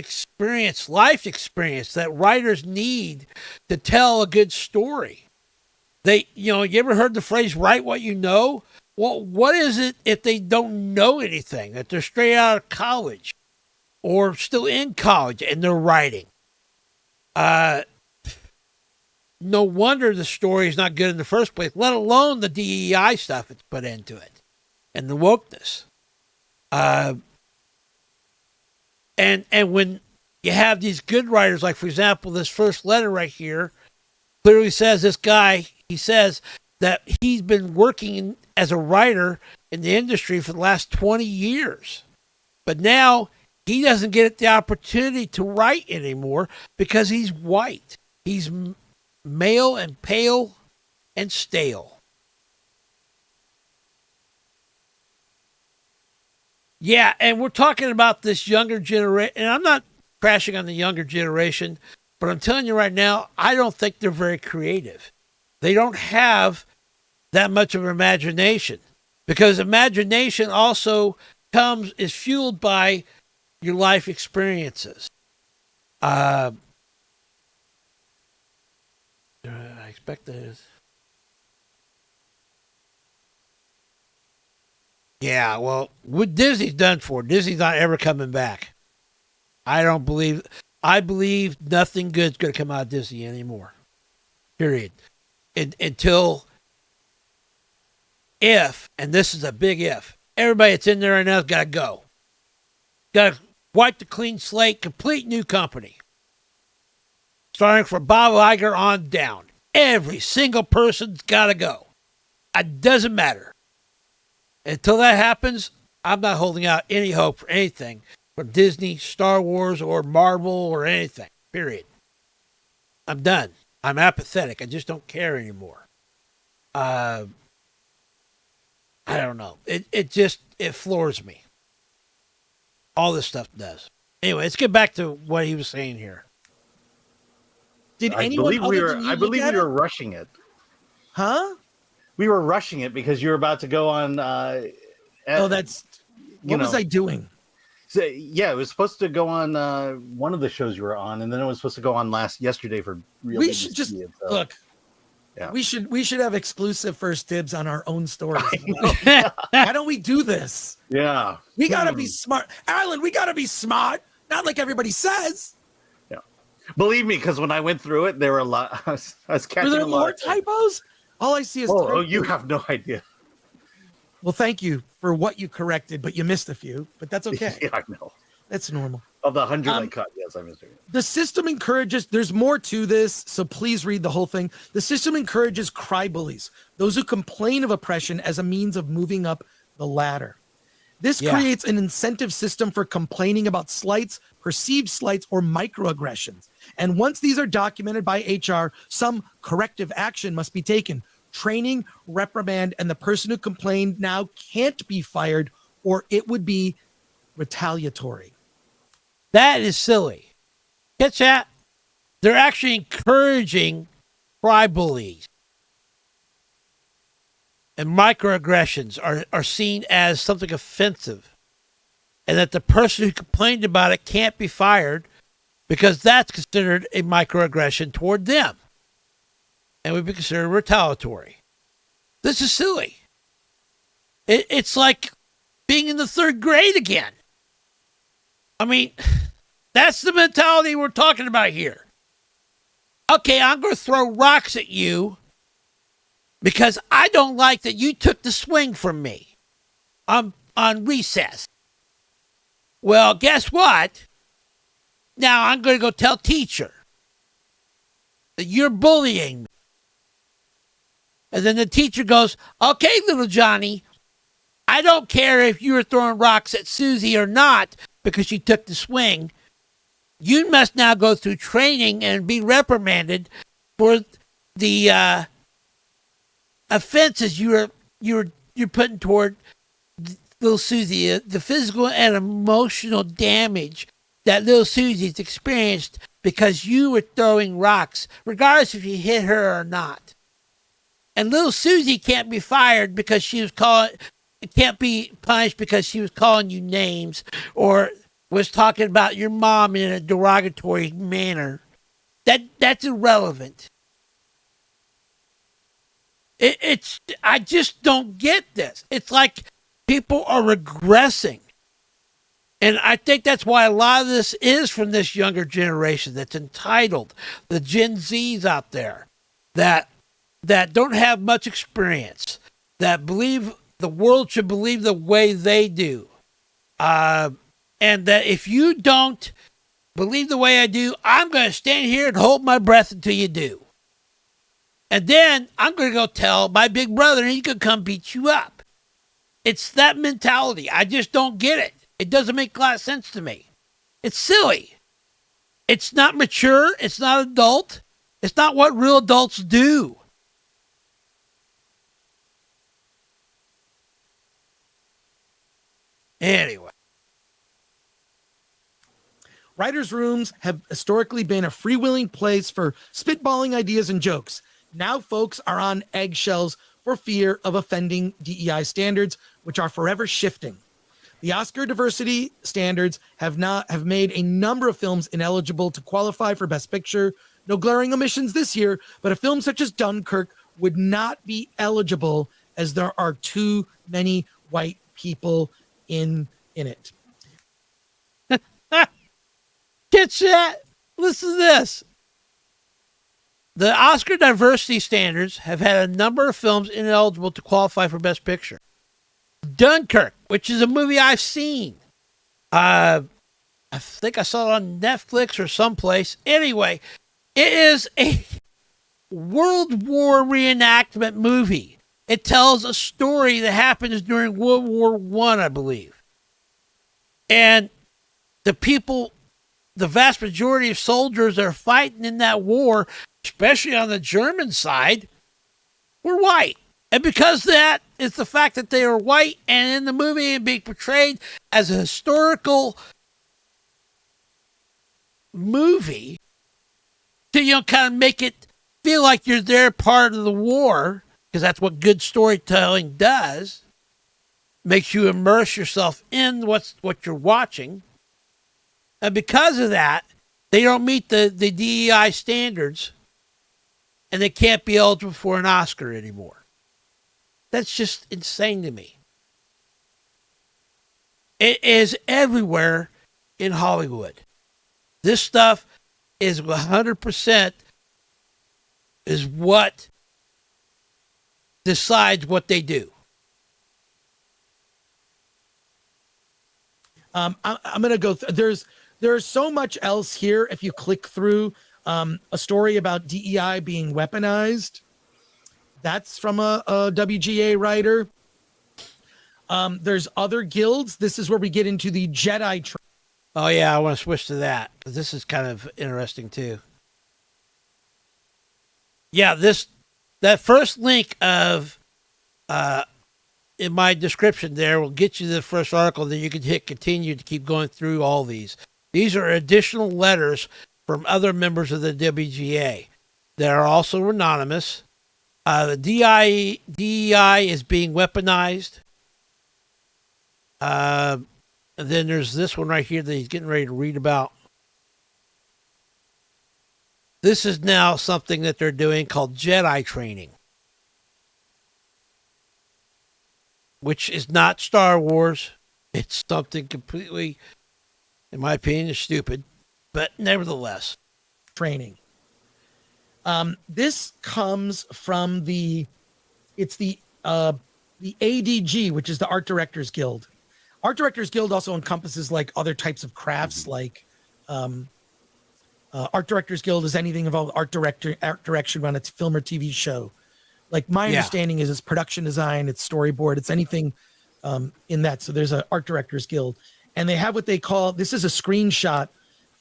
life experience that writers need to tell a good story. You ever heard the phrase, write what you know? Well, what is it if they don't know anything, that they're straight out of college or still in college and they're writing? No wonder the story is not good in the first place, let alone the DEI stuff it's put into it and the wokeness. And when you have these good writers, like, for example, this first letter right here clearly says this guy, he says that he's been working as a writer in the industry for the last 20 years. But now he doesn't get the opportunity to write anymore because he's white. He's male and pale and stale. Yeah, and we're talking about this younger generation, and I'm not crashing on the younger generation, but I'm telling you right now, I don't think they're very creative. They don't have that much of imagination, because imagination also is fueled by your life experiences. I expect this. Yeah, well, what Disney's done for, Disney's not ever coming back. I believe nothing good's going to come out of Disney anymore. Period. Until and this is a big if, everybody that's in there right now has got to go. Got to wipe the clean slate, complete new company. Starting from Bob Iger on down. Every single person's got to go. It doesn't matter. Until that happens, I'm not holding out any hope for anything from Disney, Star Wars, or Marvel, or anything. Period. I'm done. I'm apathetic. I just don't care anymore. I don't know. It floors me. All this stuff does. Anyway, let's get back to what he was saying here. I believe we were rushing it. Huh? We were rushing it because you were about to go on. What was I doing? So, yeah, it was supposed to go on one of the shows you were on, and then it was supposed to go on yesterday for real. We should just look. Yeah. We should have exclusive first dibs on our own stories. Why don't we do this? Yeah, we gotta be smart, Alan. We gotta be smart, not like everybody says. Yeah, believe me, because when I went through it, there were a lot. I was catching Were there a lot more typos? All I see is. Oh, you have no idea. Well, thank you for what you corrected, but you missed a few. But that's okay. Yeah, I know. That's normal. Of the 100 I cut, yes, I missed it. The system encourages, there's more to this, so please read the whole thing. The system encourages cry bullies, those who complain of oppression as a means of moving up the ladder. This creates an incentive system for complaining about slights, perceived slights, or microaggressions. And once these are documented by HR, some corrective action must be taken. Training, reprimand, and the person who complained now can't be fired, or it would be retaliatory. That is silly. Catch that? They're actually encouraging cry bullies. and microaggressions are seen as something offensive, and that the person who complained about it can't be fired because that's considered a microaggression toward them and would be considered retaliatory. This is silly. It's like being in the third grade again. I mean, that's the mentality we're talking about here. Okay, I'm going to throw rocks at you because I don't like that you took the swing from me on recess. Well, guess what? Now I'm going to go tell teacher that you're bullying me. And then the teacher goes, okay, little Johnny, I don't care if you were throwing rocks at Susie or not because you took the swing. You must now go through training and be reprimanded for the offenses you're putting toward little Susie, the physical and emotional damage that little Susie's experienced because you were throwing rocks, regardless if you hit her or not. And little Susie can't be fired because can't be punished because she was calling you names or was talking about your mom in a derogatory manner. That's irrelevant. I just don't get this. It's like people are regressing. And I think that's why a lot of this is from this younger generation that's entitled, the Gen Zs out there that don't have much experience, that believe the world should believe the way they do. And that if you don't believe the way I do, I'm going to stand here and hold my breath until you do. And then I'm going to go tell my big brother and he could come beat you up. It's that mentality. I just don't get it. It doesn't make a lot of sense to me. It's silly. It's not mature. It's not adult. It's not what real adults do. Anyway. Writers' rooms have historically been a freewheeling place for spitballing ideas and jokes. Now folks are on eggshells for fear of offending DEI standards, which are forever shifting. The Oscar diversity standards have made a number of films ineligible to qualify for Best Picture. No glaring omissions this year, but a film such as Dunkirk would not be eligible as there are too many white people in it. Get that? Listen to this. The Oscar diversity standards have had a number of films ineligible to qualify for Best Picture. Dunkirk, which is a movie I've seen. I think I saw it on Netflix or someplace. Anyway, it is a World War reenactment movie. It tells a story that happens during World War I believe. And the vast majority of soldiers that are fighting in that war, especially on the German side, were white. And because that is the fact that they are white and in the movie and being portrayed as a historical movie to, kind of make it feel like you're there part of the war, because that's what good storytelling does, makes you immerse yourself in what you're watching. And because of that, they don't meet the DEI standards and they can't be eligible for an Oscar anymore. That's just insane to me. It is everywhere in Hollywood. This stuff is 100% is what decides what they do. I'm going to go. There's so much else here. If you click through a story about DEI being weaponized, that's from a WGA writer. There's other guilds. This is where we get into the Jedi. Oh yeah, I want to switch to that because this is kind of interesting too. Yeah, that first link of in my description there will get you the first article. Then you can hit continue to keep going through all these. These are additional letters from other members of the WGA that are also anonymous, The DEI is being weaponized. And then there's this one right here that he's getting ready to read about. This is now something that they're doing called Jedi training, which is not Star Wars. It's something completely, in my opinion, stupid, but nevertheless. Training. This comes from the ADG, which is the Art Directors Guild. Art Directors Guild also encompasses like other types of crafts, like Art Directors Guild is anything involved art direction on its film or TV show. Like my understanding is it's production design, it's storyboard, it's anything in that. So there's an Art Directors Guild, and they have what they call, this is a screenshot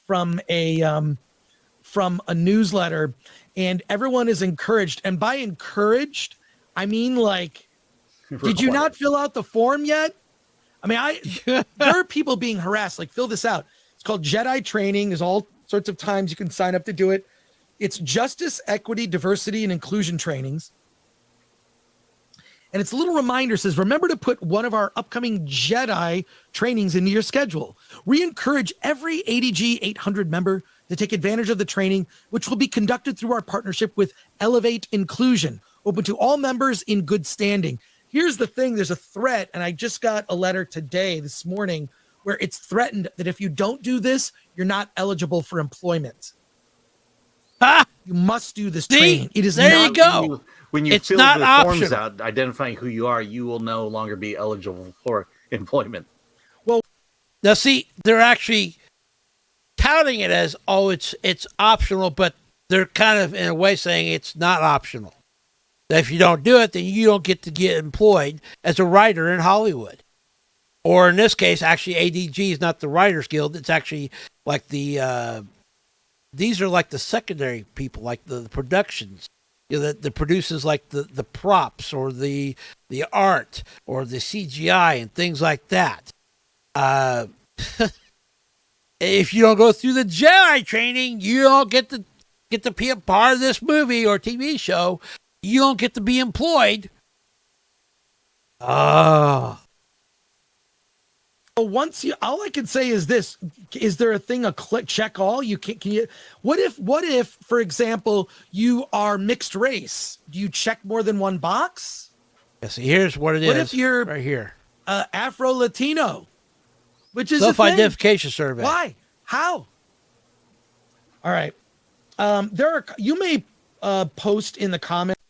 from a newsletter, and everyone is encouraged. And by encouraged, I mean like, did you not fill out the form yet? I mean, there are people being harassed. Like, fill this out. It's called Jedi training. There's all sorts of times you can sign up to do it. It's justice, equity, diversity, and inclusion trainings. And it's a little reminder, says, remember to put one of our upcoming Jedi trainings into your schedule. We encourage every ADG 800 member to take advantage of the training, which will be conducted through our partnership with Elevate Inclusion, open to all members in good standing. Here's the thing. There's a threat, and I just got a letter this morning, where it's threatened that if you don't do this, you're not eligible for employment. You must do this training. It is there not. You go. When you It's fill not the forms optional. out, identifying who you are, you will no longer be eligible for employment. Now, see, they're actually touting it as, oh, it's optional, but they're kind of, in a way, saying it's not optional. That if you don't do it, then you don't get to get employed as a writer in Hollywood. Or in this case, actually, ADG is not the Writers Guild. It's actually like these are like the secondary people, like the productions, that produces like the props or the art or the CGI and things like that. If you don't go through the Jedi training, you don't get to be a part of this movie or TV show. You don't get to be employed. All I can say is this: is there a thing, a click check all? You can you? What if, for example, you are mixed race? Do you check more than one box? Yeah, see, here's what it is. What if you're right here? Afro Latino, which is a thing. Self-identification survey. Why? How? All right. You may post in the comments.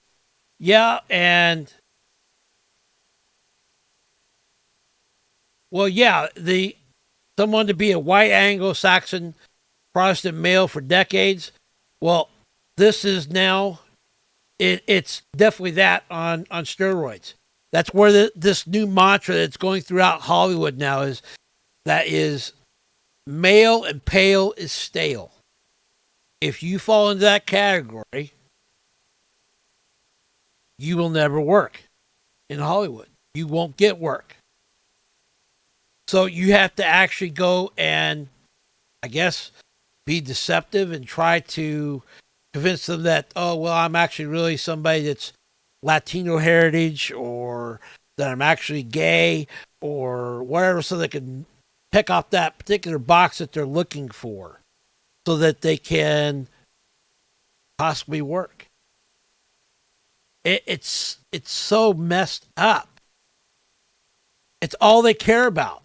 Yeah, and well, yeah, someone to be a white Anglo-Saxon Protestant male for decades. Well, this is now it's definitely that on steroids. That's where this new mantra that's going throughout Hollywood now is male and pale is stale. If you fall into that category, you will never work in Hollywood. You won't get work. So you have to actually go and, I guess, be deceptive and try to convince them that, oh, well, I'm actually really somebody that's Latino heritage, or that I'm actually gay, or whatever, so they can pick off that particular box that they're looking for so that they can possibly work. It's so messed up. It's all they care about.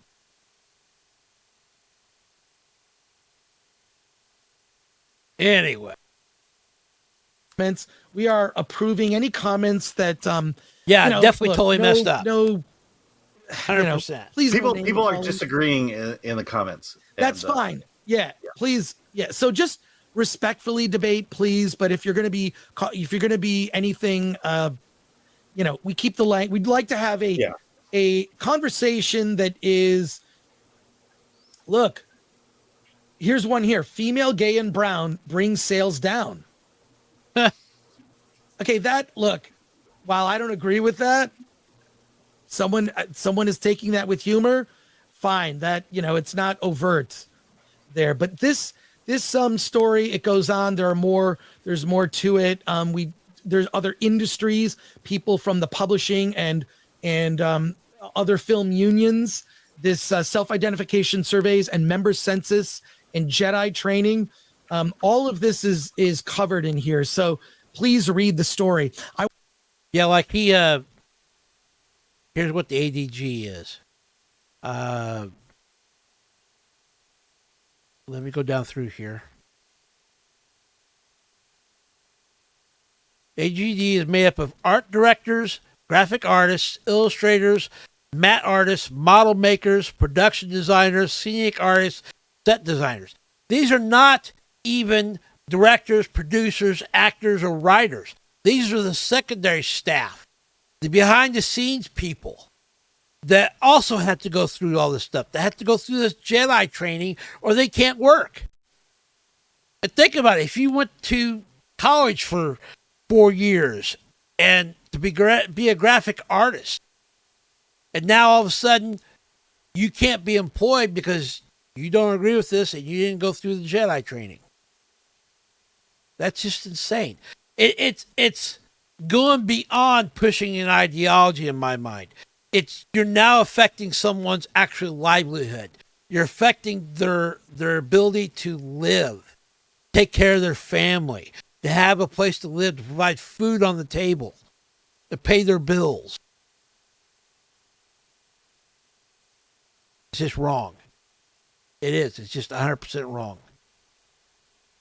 Anyway. We are approving any comments that definitely totally messed up. No, 100%. Please, People are disagreeing in the comments. That's fine. Yeah, please. Yeah. So just respectfully debate, please. But if you're going to be anything, we keep the line. We'd like to have a conversation that is, look, here's one here. Female, gay, and brown brings sales down. Okay, while I don't agree with that, someone is taking that with humor. Fine, that, it's not overt there. But this story, it goes on. There's more to it. there's other industries, people from the publishing and other film unions, this self-identification surveys and member census and Jedi training. All of this is covered in here. So please read the story. Yeah, like here's what the ADG is. Let me go down through here. AGD is made up of art directors, graphic artists, illustrators, matte artists, model makers, production designers, scenic artists, set designers. These are not even directors, producers, actors, or writers. These are the secondary staff, the behind-the-scenes people that also have to go through all this stuff. They have to go through this Jedi training or they can't work. And think about it. If you went to college for 4 years and to be a graphic artist, and now all of a sudden you can't be employed because you don't agree with this and you didn't go through the Jedi training. That's just insane. It's going beyond pushing an ideology in my mind. You're now affecting someone's actual livelihood. You're affecting their ability to live, take care of their family, to have a place to live, to provide food on the table, to pay their bills. It's just wrong. It is. It's just 100% wrong.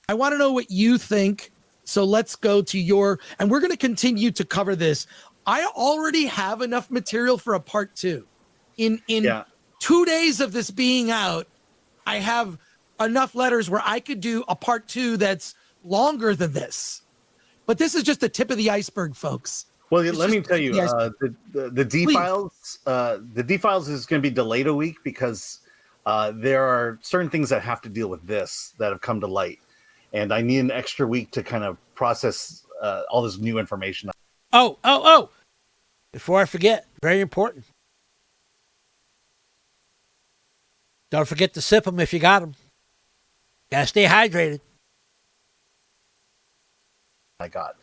I want to know what you think. So let's go to and we're going to continue to cover this. I already have enough material for a part 2. In 2 days of this being out, I have enough letters where I could do a part 2 that's longer than this. But this is just the tip of the iceberg, folks. Well, let me tell you, the D files, the D files is going to be delayed a week because there are certain things that have to deal with this that have come to light, and I need an extra week to kind of process all this new information. Oh! Before I forget, very important. Don't forget to sip them if you got them. Gotta stay hydrated. I got,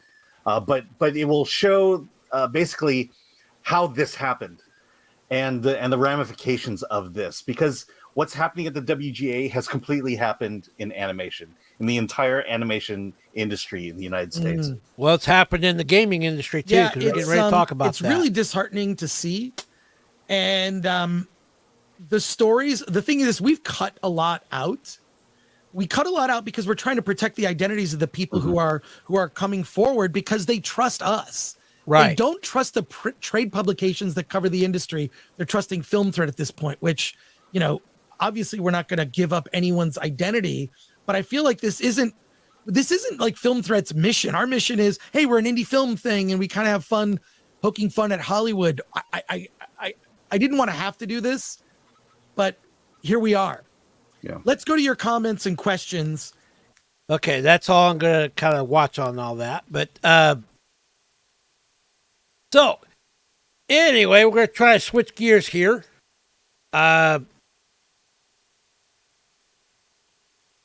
but it will show basically how this happened and the ramifications of this, because what's happening at the WGA has completely happened in animation, in the entire animation industry in the United States. Well, it's happened in the gaming industry too, because we're getting ready to talk about that. It's really disheartening to see. And the stories, the thing is, we've cut a lot out. We cut a lot out because we're trying to protect the identities of the people who are coming forward, because they trust us. Right. They don't trust the trade publications that cover the industry. They're trusting Film Thread at this point, which, obviously we're not going to give up anyone's identity, but I feel like this isn't like Film Thread's mission. Our mission is, hey, we're an indie film thing and we kind of have fun poking fun at Hollywood. I didn't want to have to do this, but here we are. Yeah. Let's go to your comments and questions. Okay, that's all I'm going to kind of watch on all that. But so anyway, we're going to try to switch gears here.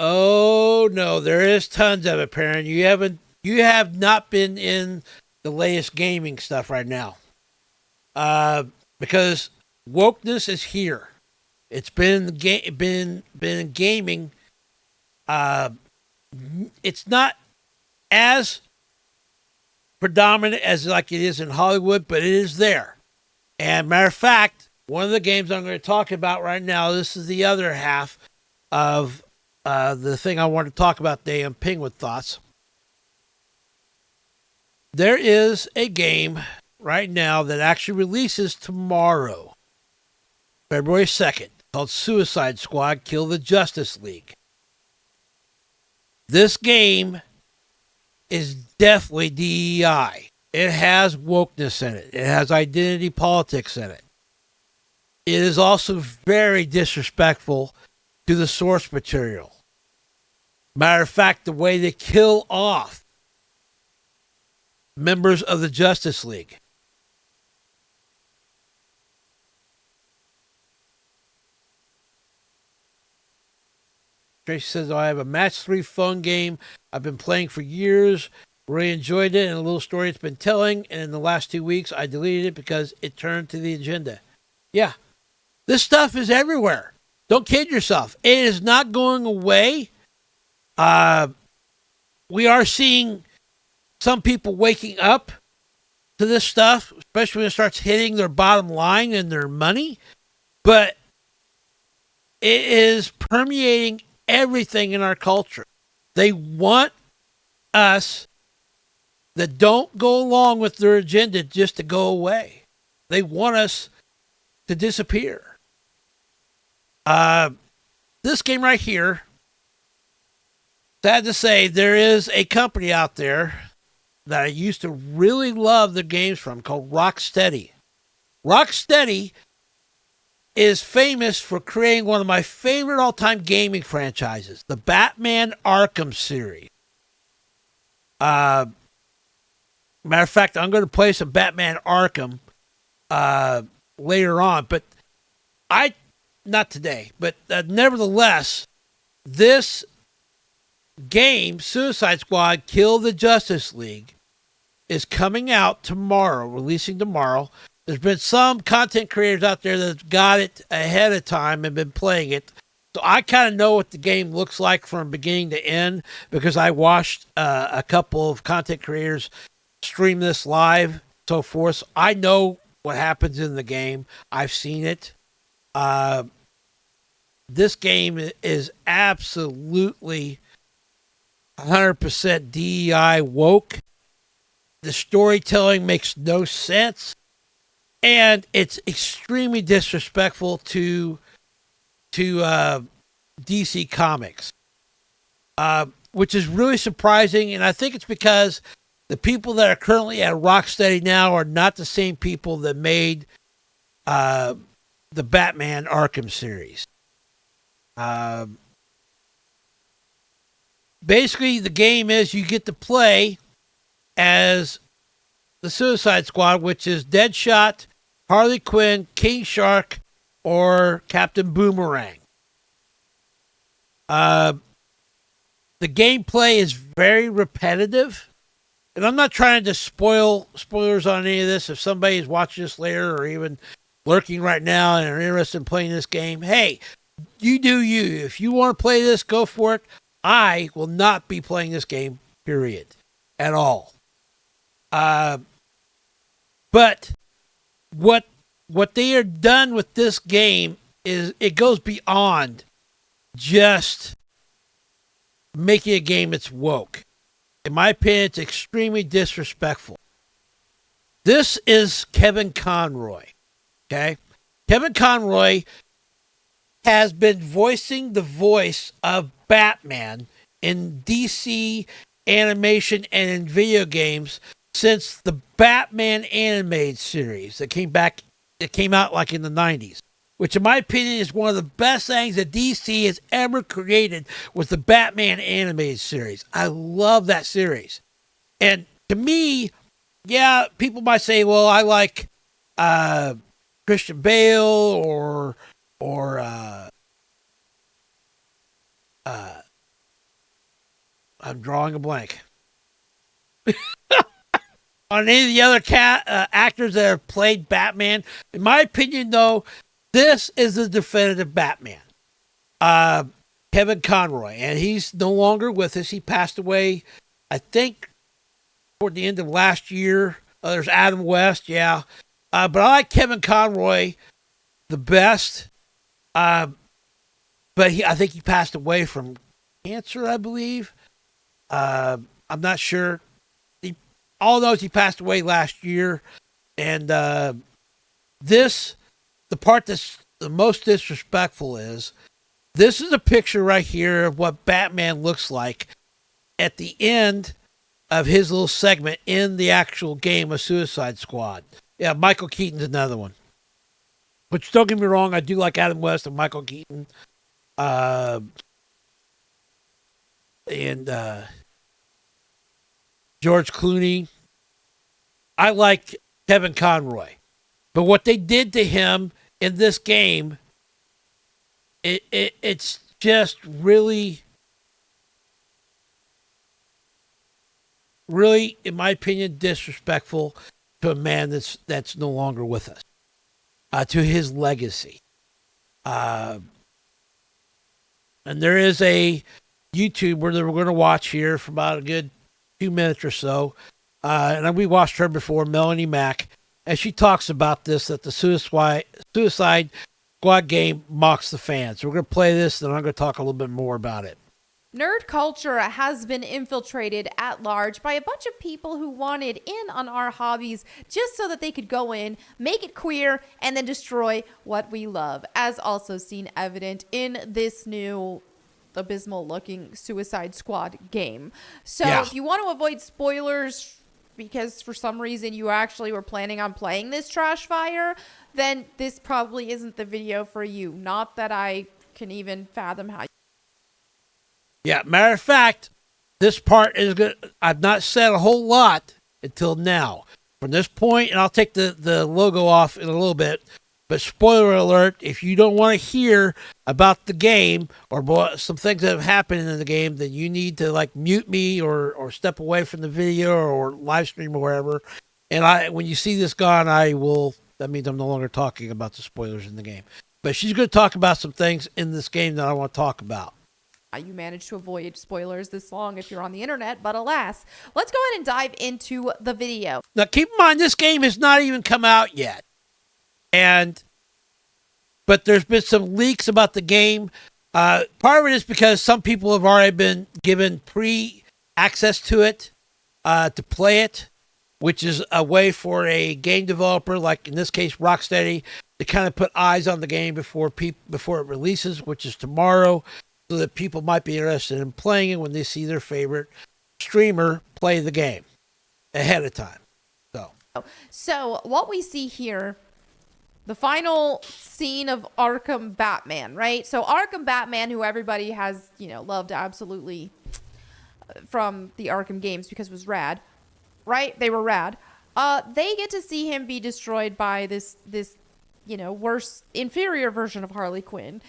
Oh no, there is tons of it, Perrin. You have not been in the latest gaming stuff right now. Because wokeness is here. It's been in gaming. It's not as predominant as like it is in Hollywood, but it is there. And matter of fact, one of the games I'm going to talk about right now, this is the other half of the thing I want to talk about today on Penguin Thoughts. There is a game right now that actually releases tomorrow, February 2nd, called Suicide Squad Kill the Justice League. This game is definitely DEI. It has wokeness in it. It has identity politics in it. It is also very disrespectful to the source material. Matter of fact, the way they kill off members of the Justice League. Tracy says, I have a match 3 phone game I've been playing for years. Really enjoyed it and a little story it's been telling. And in the last 2 weeks, I deleted it because it turned to the agenda. Yeah, this stuff is everywhere. Don't kid yourself. It is not going away. We are seeing some people waking up to this stuff, especially when it starts hitting their bottom line and their money. But it is permeating everything in our culture. They want us that don't go along with their agenda just to go away. They want us to disappear. This game right here, sad to say, there is a company out there that I used to really love the games from called Rocksteady. Rocksteady is famous for creating one of my favorite all-time gaming franchises, the Batman Arkham series. Matter of fact, I'm going to play some Batman Arkham later on, but not today, but nevertheless, this game, Suicide Squad Kill the Justice League, is coming out tomorrow, releasing tomorrow. There's been some content creators out there that have got it ahead of time and been playing it. So I kind of know what the game looks like from beginning to end because I watched a couple of content creators stream this live, so forth. So I know what happens in the game. I've seen it. This game is absolutely 100% DEI woke. The storytelling makes no sense. And it's extremely disrespectful to DC Comics, which is really surprising. And I think it's because the people that are currently at Rocksteady now are not the same people that made the Batman Arkham series. Basically, the game is you get to play as the Suicide Squad, which is Deadshot, Harley Quinn, King Shark, or Captain Boomerang. The gameplay is very repetitive. And I'm not trying to spoilers on any of this. If somebody is watching this later or even lurking right now and are interested in playing this game, hey, you do you. If you want to play this, go for it. I will not be playing this game, period, at all. But what they are done with this game is it goes beyond just making a game that's woke. In my opinion, it's extremely disrespectful. This is Kevin Conroy. Okay? Kevin Conroy has been voicing the voice of Batman in DC animation and in video games since the Batman animated series that came out like in the 90s, which in my opinion is one of the best things that DC has ever created with the Batman animated series. I love that series. And to me, yeah, people might say, well, I like Christian Bale or I'm drawing a blank. On any of the other actors that have played Batman. In my opinion, though, this is the definitive Batman. Kevin Conroy. And he's no longer with us. He passed away, I think, toward the end of last year. There's Adam West, yeah. But I like Kevin Conroy the best. But I think he passed away from cancer, I believe. I'm not sure. All knows he passed away last year. And the part that's the most disrespectful is, this is a picture right here of what Batman looks like at the end of his little segment in the actual game of Suicide Squad. Yeah, Michael Keaton's another one. Which, don't get me wrong, I do like Adam West and Michael Keaton. And George Clooney. I like Kevin Conroy. But what they did to him in this game, it's just really really, in my opinion, disrespectful to a man that's no longer with us, to his legacy. And there is a YouTuber that we're going to watch here for about a good 2 minutes or so. And we watched her before, Melonie Mac, and she talks about this, that the Suicide Squad game mocks the fans. So we're going to play this, and I'm going to talk a little bit more about it. Nerd culture has been infiltrated at large by a bunch of people who wanted in on our hobbies just so that they could go in, make it queer, and then destroy what we love, as also seen evident in this new abysmal looking Suicide Squad game. So if you want to avoid spoilers because for some reason you actually were planning on playing this trash fire, then this probably isn't the video for you. Not that I can even fathom how. Yeah, matter of fact, this part is good. I've not said a whole lot until now. From this point, and I'll take the logo off in a little bit, but spoiler alert, if you don't want to hear about the game or some things that have happened in the game, then you need to like mute me or step away from the video or live stream or wherever. And when you see this gone, that means I'm no longer talking about the spoilers in the game. But she's going to talk about some things in this game that I want to talk about. You managed to avoid spoilers this long if you're on the internet, but alas. Let's go ahead and dive into the video. Now, keep in mind, this game has not even come out yet. But there's been some leaks about the game. Part of it is because some people have already been given pre-access to it to play it, which is a way for a game developer, like in this case Rocksteady, to kind of put eyes on the game before it releases, which is tomorrow, so that people might be interested in playing it when they see their favorite streamer play the game ahead of time. So what we see here, the final scene of Arkham Batman, right? So Arkham Batman, who everybody has, loved absolutely from the Arkham games because it was rad, right? They were rad. They get to see him be destroyed by this worse, inferior version of Harley Quinn.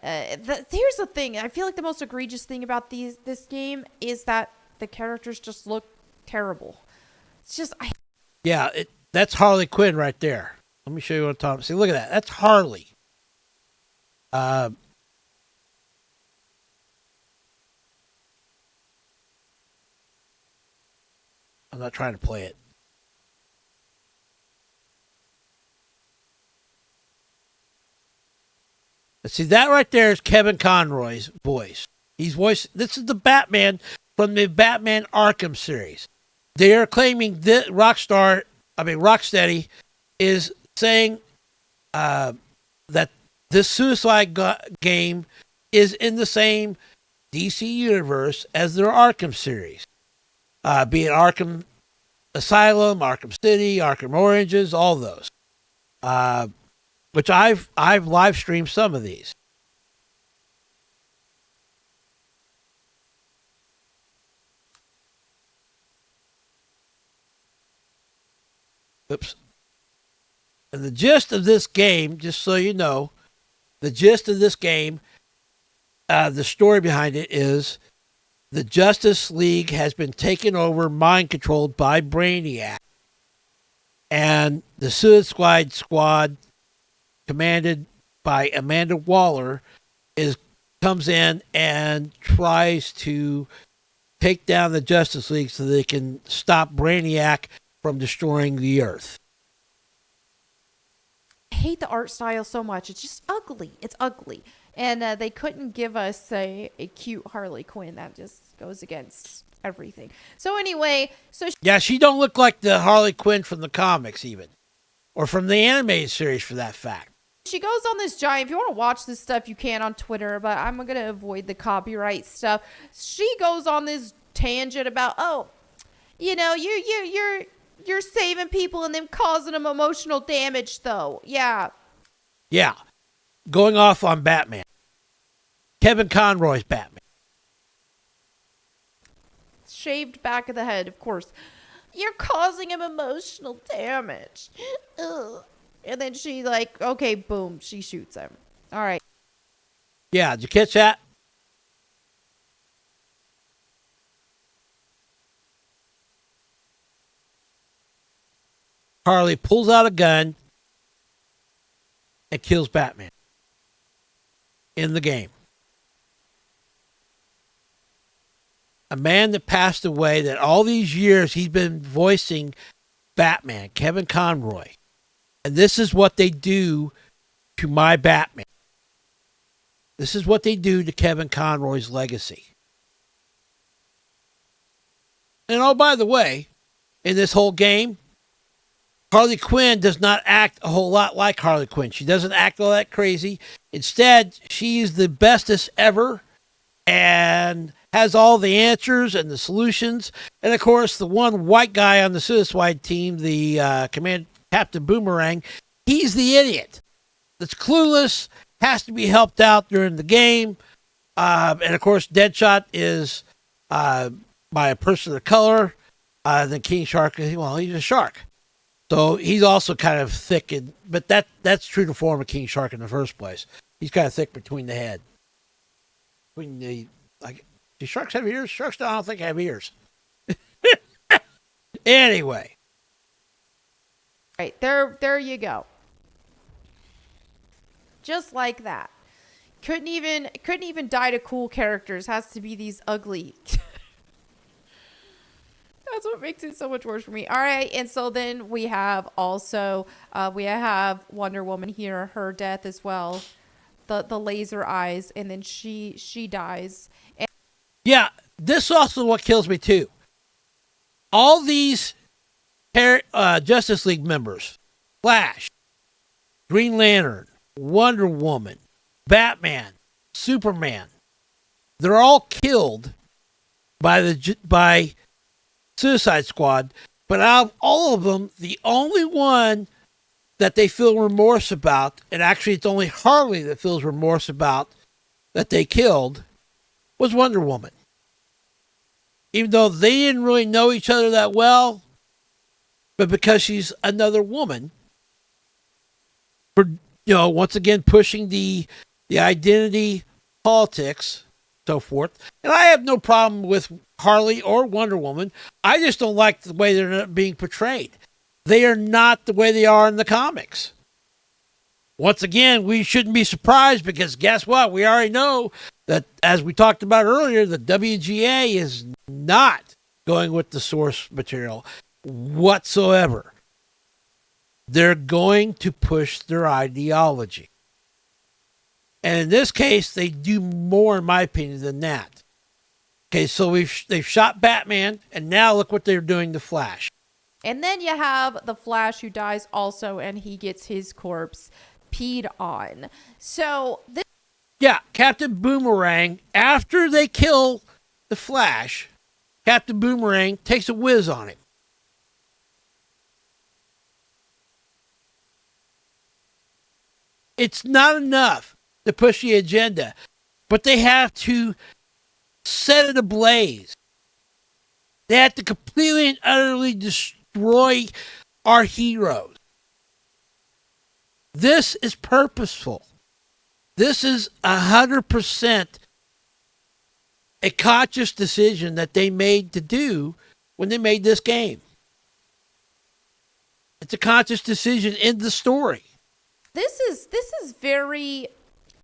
Here's the thing. I feel like the most egregious thing about this game is that the characters just look terrible. It's just... that's Harley Quinn right there. Let me show you what I'm talking about. See, look at that. That's Harley. I'm not trying to play it. See, that right there is Kevin Conroy's voice. This is the Batman from the Batman Arkham series. They are claiming that Rocksteady is saying that this Suicide game is in the same DC universe as their Arkham series. Be it Arkham Asylum, Arkham City, Arkham Oranges, all those. Which I've live streamed some of these. Oops. And the gist of this game, just so you know, the story behind it is the Justice League has been taken over, mind controlled by Brainiac. And the Suicide Squad, commanded by Amanda Waller, comes in and tries to take down the Justice League so they can stop Brainiac from destroying the Earth. I hate the art style so much. It's just ugly. It's ugly. And they couldn't give us a cute Harley Quinn. That just goes against everything. So anyway, she don't look like the Harley Quinn from the comics even. Or from the animated series for that fact. She goes on this giant, if you want to watch this stuff, you can on Twitter, but I'm going to avoid the copyright stuff. She goes on this tangent about, you're saving people and then causing them emotional damage, though. Yeah. Yeah. Going off on Batman. Kevin Conroy's Batman. Shaved back of the head, of course. You're causing him emotional damage. Ugh. And then she okay, boom, she shoots him. All right. Yeah, did you catch that? Harley pulls out a gun and kills Batman in the game. A man that passed away, that all these years he's been voicing Batman, Kevin Conroy. And this is what they do to my Batman. This is what they do to Kevin Conroy's legacy. And oh, by the way, in this whole game, Harley Quinn does not act a whole lot like Harley Quinn. She doesn't act all that crazy. Instead, she's the bestest ever and has all the answers and the solutions. And of course, the one white guy on the Suicide team, the Captain Boomerang, he's the idiot that's clueless, has to be helped out during the game. And of course, Deadshot is by a person of color. Then King Shark, well, he's a shark. So he's also kind of thick, but that's true to form of King Shark in the first place. He's kind of thick between the head. Do sharks have ears? Sharks, I don't think have ears. Anyway. Right, there you go. Just like that. Couldn't even die to cool characters. Has to be these ugly. That's what makes it so much worse for me. All right, and so then we have also we have Wonder Woman here, her death as well, the laser eyes, and then she dies. And yeah, this also what kills me too. All these Justice League members, Flash, Green Lantern, Wonder Woman, Batman, Superman, they're all killed by Suicide Squad, but out of all of them, the only one that they feel remorse about, and actually it's only Harley that feels remorse about that they killed, was Wonder Woman. Even though they didn't really know each other that well, but because she's another woman, for once again pushing the identity politics, so forth. And I have no problem with Harley or Wonder Woman. I just don't like the way they're being portrayed. They are not the way they are in the comics. Once again, we shouldn't be surprised because guess what? We already know that, as we talked about earlier, the WGA is not going with the source material whatsoever. They're going to push their ideology. And in this case, they do more, in my opinion, than that. Okay, so they've shot Batman, and now look what they're doing to Flash. And then you have the Flash who dies also, and he gets his corpse peed on. So this. Yeah, Captain Boomerang, after they kill the Flash, Captain Boomerang takes a whiz on him. It's not enough to push the agenda, but they have to set it ablaze. They have to completely and utterly destroy our heroes. This is purposeful. This is 100% a conscious decision that they made to do when they made this game. It's a conscious decision in the story. This is very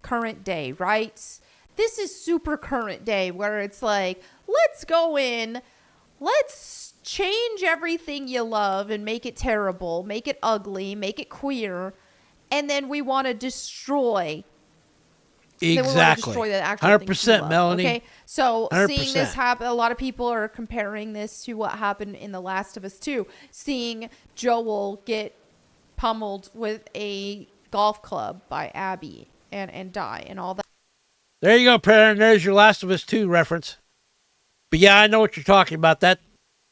current day, right? This is super current day where it's like, let's go in, let's change everything you love and make it terrible, make it ugly, make it queer, and then we want to destroy. Exactly. 100%, Melonie. Okay, so 100%. Seeing this happen, a lot of people are comparing this to what happened in The Last of Us 2, seeing Joel get pummeled with a golf club by Abby and die and all that. There you go, Perrin. There's your Last of Us 2 reference. But yeah, I know what you're talking about. That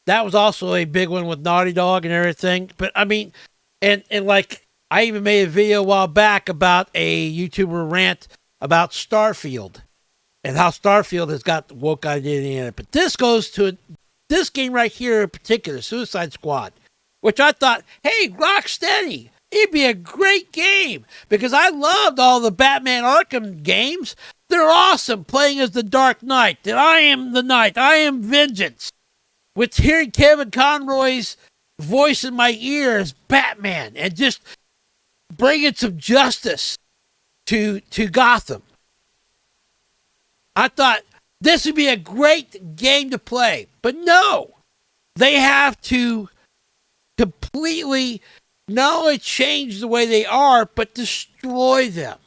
was also a big one with Naughty Dog and everything. But I mean, and like I even made a video a while back about a YouTuber rant about Starfield and how Starfield has got the woke identity in it. But this goes to this game right here in particular, Suicide Squad, which I thought, hey, Rocksteady, it'd be a great game because I loved all the Batman Arkham games. They're awesome, playing as the Dark Knight. That I am the Knight. I am vengeance. With hearing Kevin Conroy's voice in my ear as Batman and just bringing some justice to Gotham. I thought this would be a great game to play, but no, they have to completely not only change the way they are, but destroy them.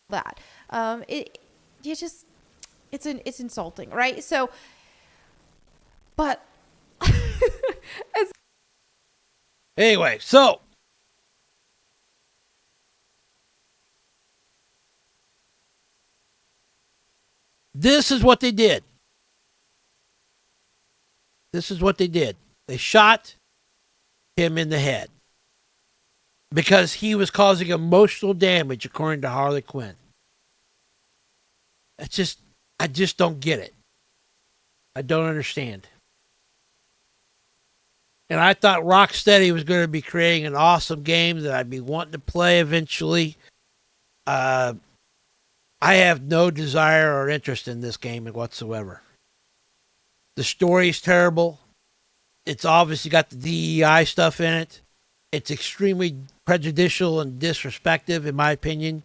That it's insulting, right? So, but anyway, so this is what they did. This is what they did. They shot him in the head because he was causing emotional damage, according to Harley Quinn. I just don't get it. I don't understand. And I thought Rocksteady was going to be creating an awesome game that I'd be wanting to play eventually. I have no desire or interest in this game whatsoever. The story's terrible. It's obviously got the DEI stuff in it. It's extremely prejudicial and disrespectful, in my opinion.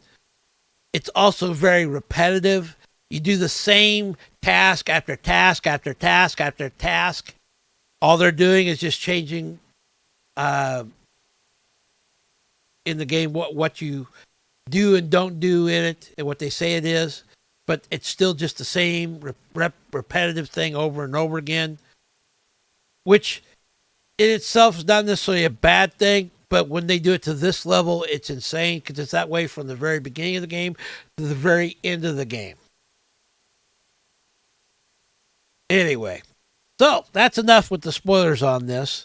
It's also very repetitive. You do the same task after task after task after task. All they're doing is just changing in the game what you do and don't do in it and what they say it is. But it's still just the same repetitive thing over and over again, which in itself is not necessarily a bad thing. But when they do it to this level, it's insane because it's that way from the very beginning of the game to the very end of the game. Anyway, so that's enough with the spoilers on this.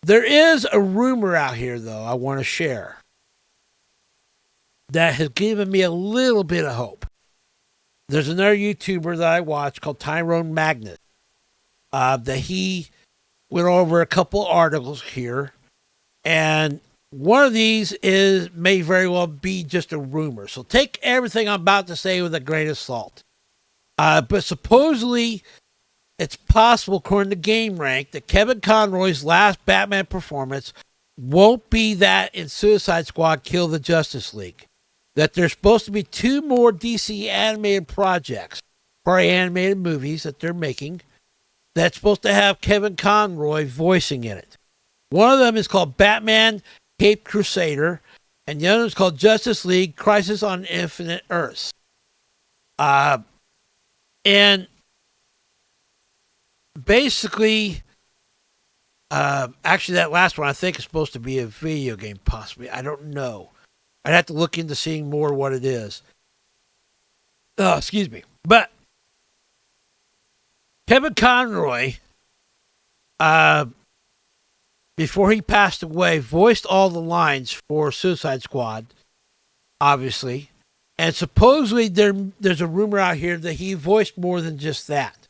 There is a rumor out here, though, I want to share that has given me a little bit of hope. There's another YouTuber that I watch called Tyrone Magnus. That he went over a couple articles here, and one of these may very well be just a rumor. So take everything I'm about to say with a grain of salt. But supposedly, it's possible, according to GameRank, that Kevin Conroy's last Batman performance won't be that in Suicide Squad Kill the Justice League. That there's supposed to be 2 more DC animated projects, probably animated movies that they're making, that's supposed to have Kevin Conroy voicing in it. One of them is called Batman Caped Crusader, and the other is called Justice League Crisis on Infinite Earths. And basically, actually that last one I think is supposed to be a video game, possibly. I don't know. I'd have to look into seeing more what it is. Oh, excuse me. But Kevin Conroy, before he passed away, voiced all the lines for Suicide Squad, obviously. And supposedly there's a rumor out here that he voiced more than just that.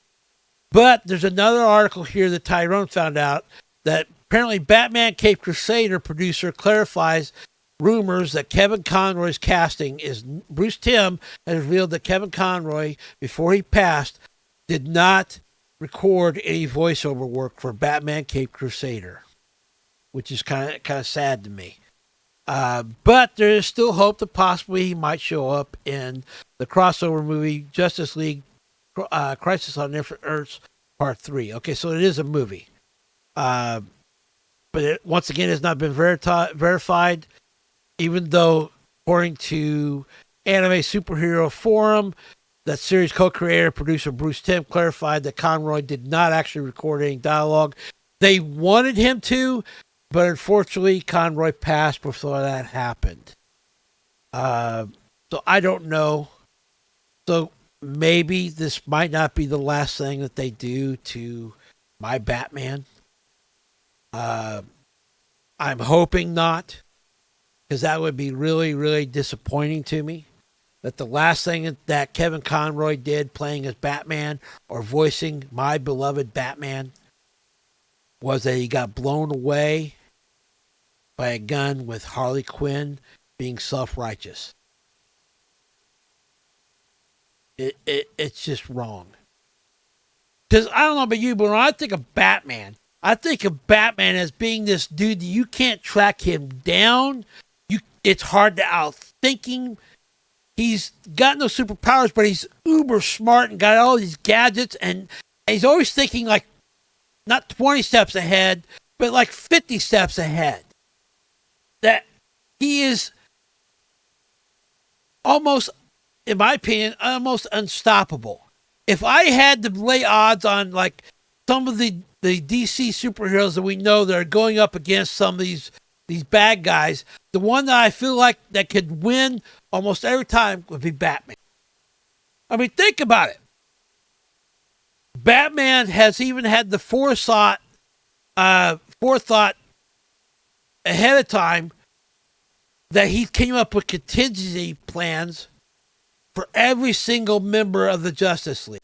But there's another article here that Tyrone found out that apparently Batman Caped Crusader producer clarifies rumors that Kevin Conroy's casting is Bruce Timm has revealed that Kevin Conroy, before he passed, did not record any voiceover work for Batman Caped Crusader, which is kind of sad to me. But there is still hope that possibly he might show up in the crossover movie Justice League Crisis on Infinite Earths Part 3. Okay, so it is a movie. But it, once again, has not been verified, even though, according to Anime Superhero Forum, that series co-creator, producer Bruce Timm clarified that Conroy did not actually record any dialogue. They wanted him to, but unfortunately, Conroy passed before that happened. So I don't know. So maybe this might not be the last thing that they do to my Batman. I'm hoping not, because that would be really, really disappointing to me. That the last thing that Kevin Conroy did playing as Batman or voicing my beloved Batman was that he got blown away by a gun with Harley Quinn being self-righteous. It's just wrong. Because I don't know about you, but when I think of Batman, I think of Batman as being this dude that you can't track him down. It's hard to outthink him. He's got no superpowers, but he's uber smart and got all these gadgets, and he's always thinking like not 20 steps ahead, but like 50 steps ahead. That he is almost, in my opinion, almost unstoppable. If I had to lay odds on like some of the DC superheroes that we know that are going up against some of these bad guys, the one that I feel like that could win almost every time would be Batman. I mean, think about it. Batman has even had the forethought ahead of time that he came up with contingency plans for every single member of the Justice League.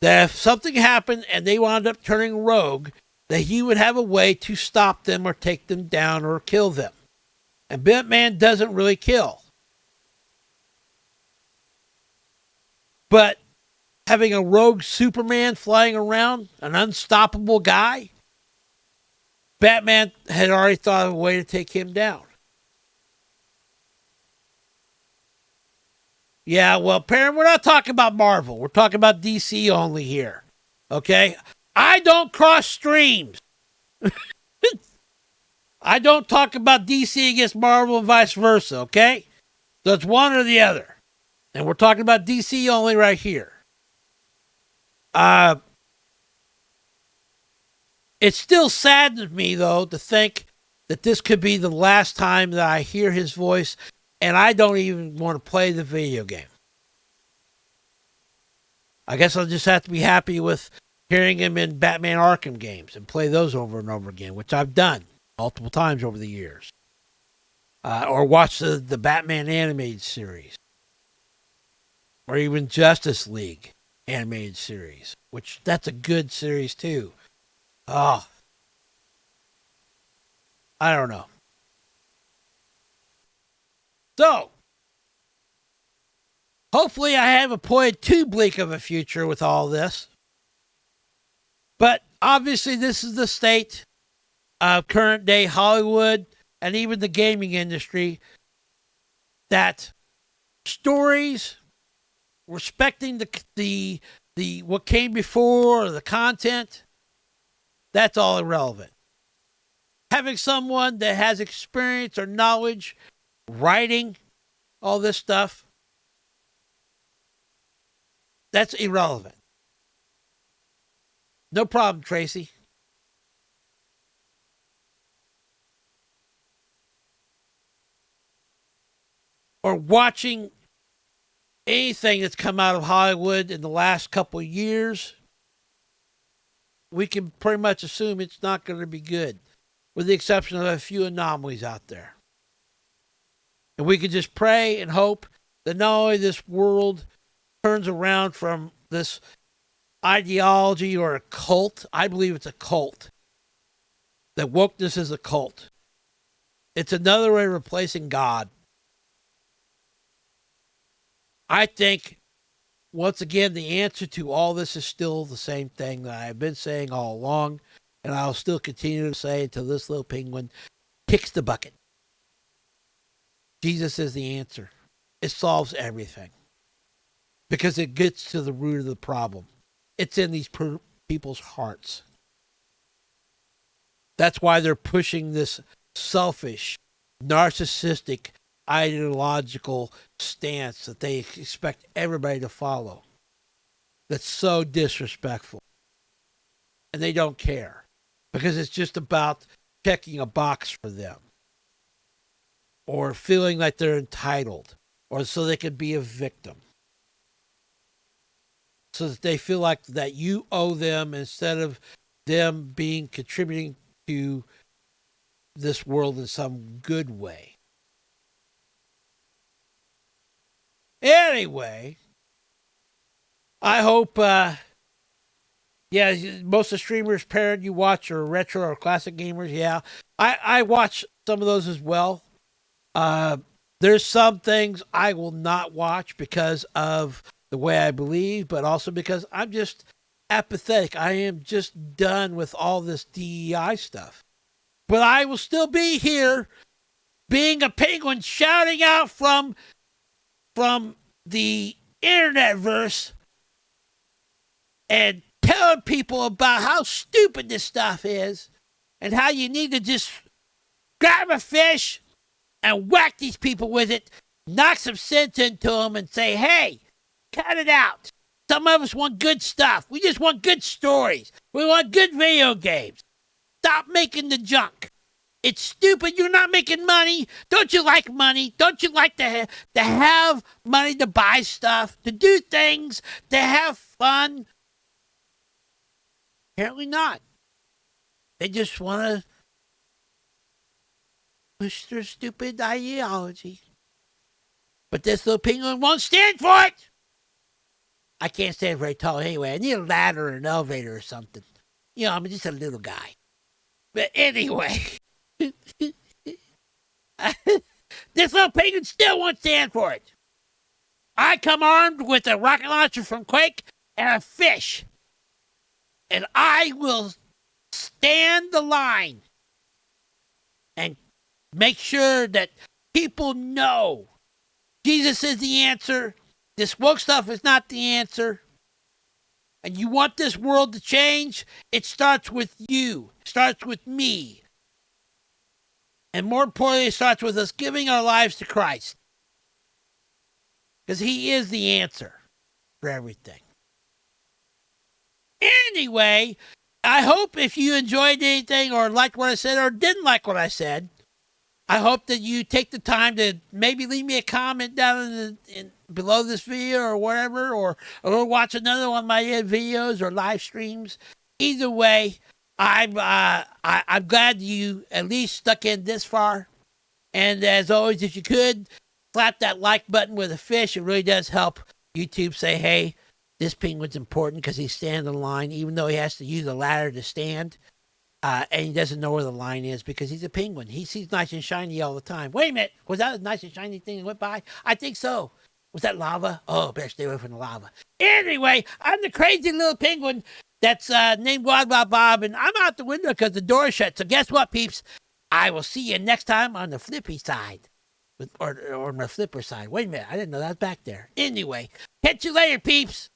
That if something happened and they wound up turning rogue, that he would have a way to stop them or take them down or kill them. And Batman doesn't really kill. But having a rogue Superman flying around, an unstoppable guy, Batman had already thought of a way to take him down. Yeah, well, Perrin, we're not talking about Marvel. We're talking about DC only here. Okay? I don't cross streams. I don't talk about DC against Marvel and vice versa, okay? So it's one or the other. And we're talking about DC only right here. It still saddens me, though, to think that this could be the last time that I hear his voice, and I don't even want to play the video game. I guess I'll just have to be happy with hearing him in Batman Arkham games and play those over and over again, which I've done multiple times over the years. Or watch the Batman animated series. Or even Justice League animated series, which that's a good series too. Oh, I don't know. So, hopefully I haven't pointed too bleak of a future with all this. But obviously this is the state of current day Hollywood and even the gaming industry, that stories respecting the what came before, or the content, that's all irrelevant. Having someone that has experience or knowledge writing all this stuff, that's irrelevant. No problem, Tracy. Or watching anything that's come out of Hollywood in the last couple of years, we can pretty much assume it's not going to be good, with the exception of a few anomalies out there. And we can just pray and hope that not only this world turns around from this ideology or a cult. I believe it's a cult. That wokeness is a cult. It's another way of replacing God. I think, once again, the answer to all this is still the same thing that I've been saying all along, and I'll still continue to say until this little penguin kicks the bucket. Jesus is the answer. It solves everything. Because it gets to the root of the problem. It's in these people's hearts. That's why they're pushing this selfish, narcissistic, ideological stance that they expect everybody to follow. That's so disrespectful. And they don't care. Because it's just about checking a box for them. Or feeling like they're entitled. Or so they can be a victim. So that they feel like that you owe them instead of them contributing to this world in some good way. Anyway, I hope, most of the streamers, Parent, you watch are retro or classic gamers. Yeah, I watch some of those as well. There's some things I will not watch because of the way I believe, but also because I'm just apathetic. I am just done with all this DEI stuff. But I will still be here being a penguin shouting out from the internet verse and telling people about how stupid this stuff is and how you need to just grab a fish and whack these people with it, knock some sense into them and say, hey, cut it out. Some of us want good stuff. We just want good stories. We want good video games. Stop making the junk. It's stupid. You're not making money. Don't you like money? Don't you like to have money to buy stuff, to do things, to have fun? Apparently not. They just want to push their stupid ideology. But this little penguin won't stand for it. I can't stand very tall anyway. I need a ladder or an elevator or something. You know, I'm just a little guy. But anyway, this little penguin still won't stand for it. I come armed with a rocket launcher from Quake and a fish. And I will stand the line and make sure that people know Jesus is the answer. This woke stuff is not the answer. And you want this world to change? It starts with you. It starts with me. And more importantly, it starts with us giving our lives to Christ. Because he is the answer for everything. Anyway, I hope if you enjoyed anything or liked what I said or didn't like what I said, I hope that you take the time to maybe leave me a comment down below this video or whatever, or watch another one of my videos or live streams. Either way, I'm glad you at least stuck in this far. And as always, if you could, slap that like button with a fish. It really does help YouTube say, hey, this penguin's important because he's standing in line, even though he has to use a ladder to stand. And he doesn't know where the line is because he's a penguin. He sees nice and shiny all the time. Wait a minute. Was that a nice and shiny thing that went by? I think so. Was that lava? Oh, better stay away from the lava. Anyway, I'm the crazy little penguin that's named Whataboutbob, and I'm out the window because the door is shut. So guess what, peeps? I will see you next time on the flippy side. Or on the flipper side. Wait a minute. I didn't know that was back there. Anyway, catch you later, peeps.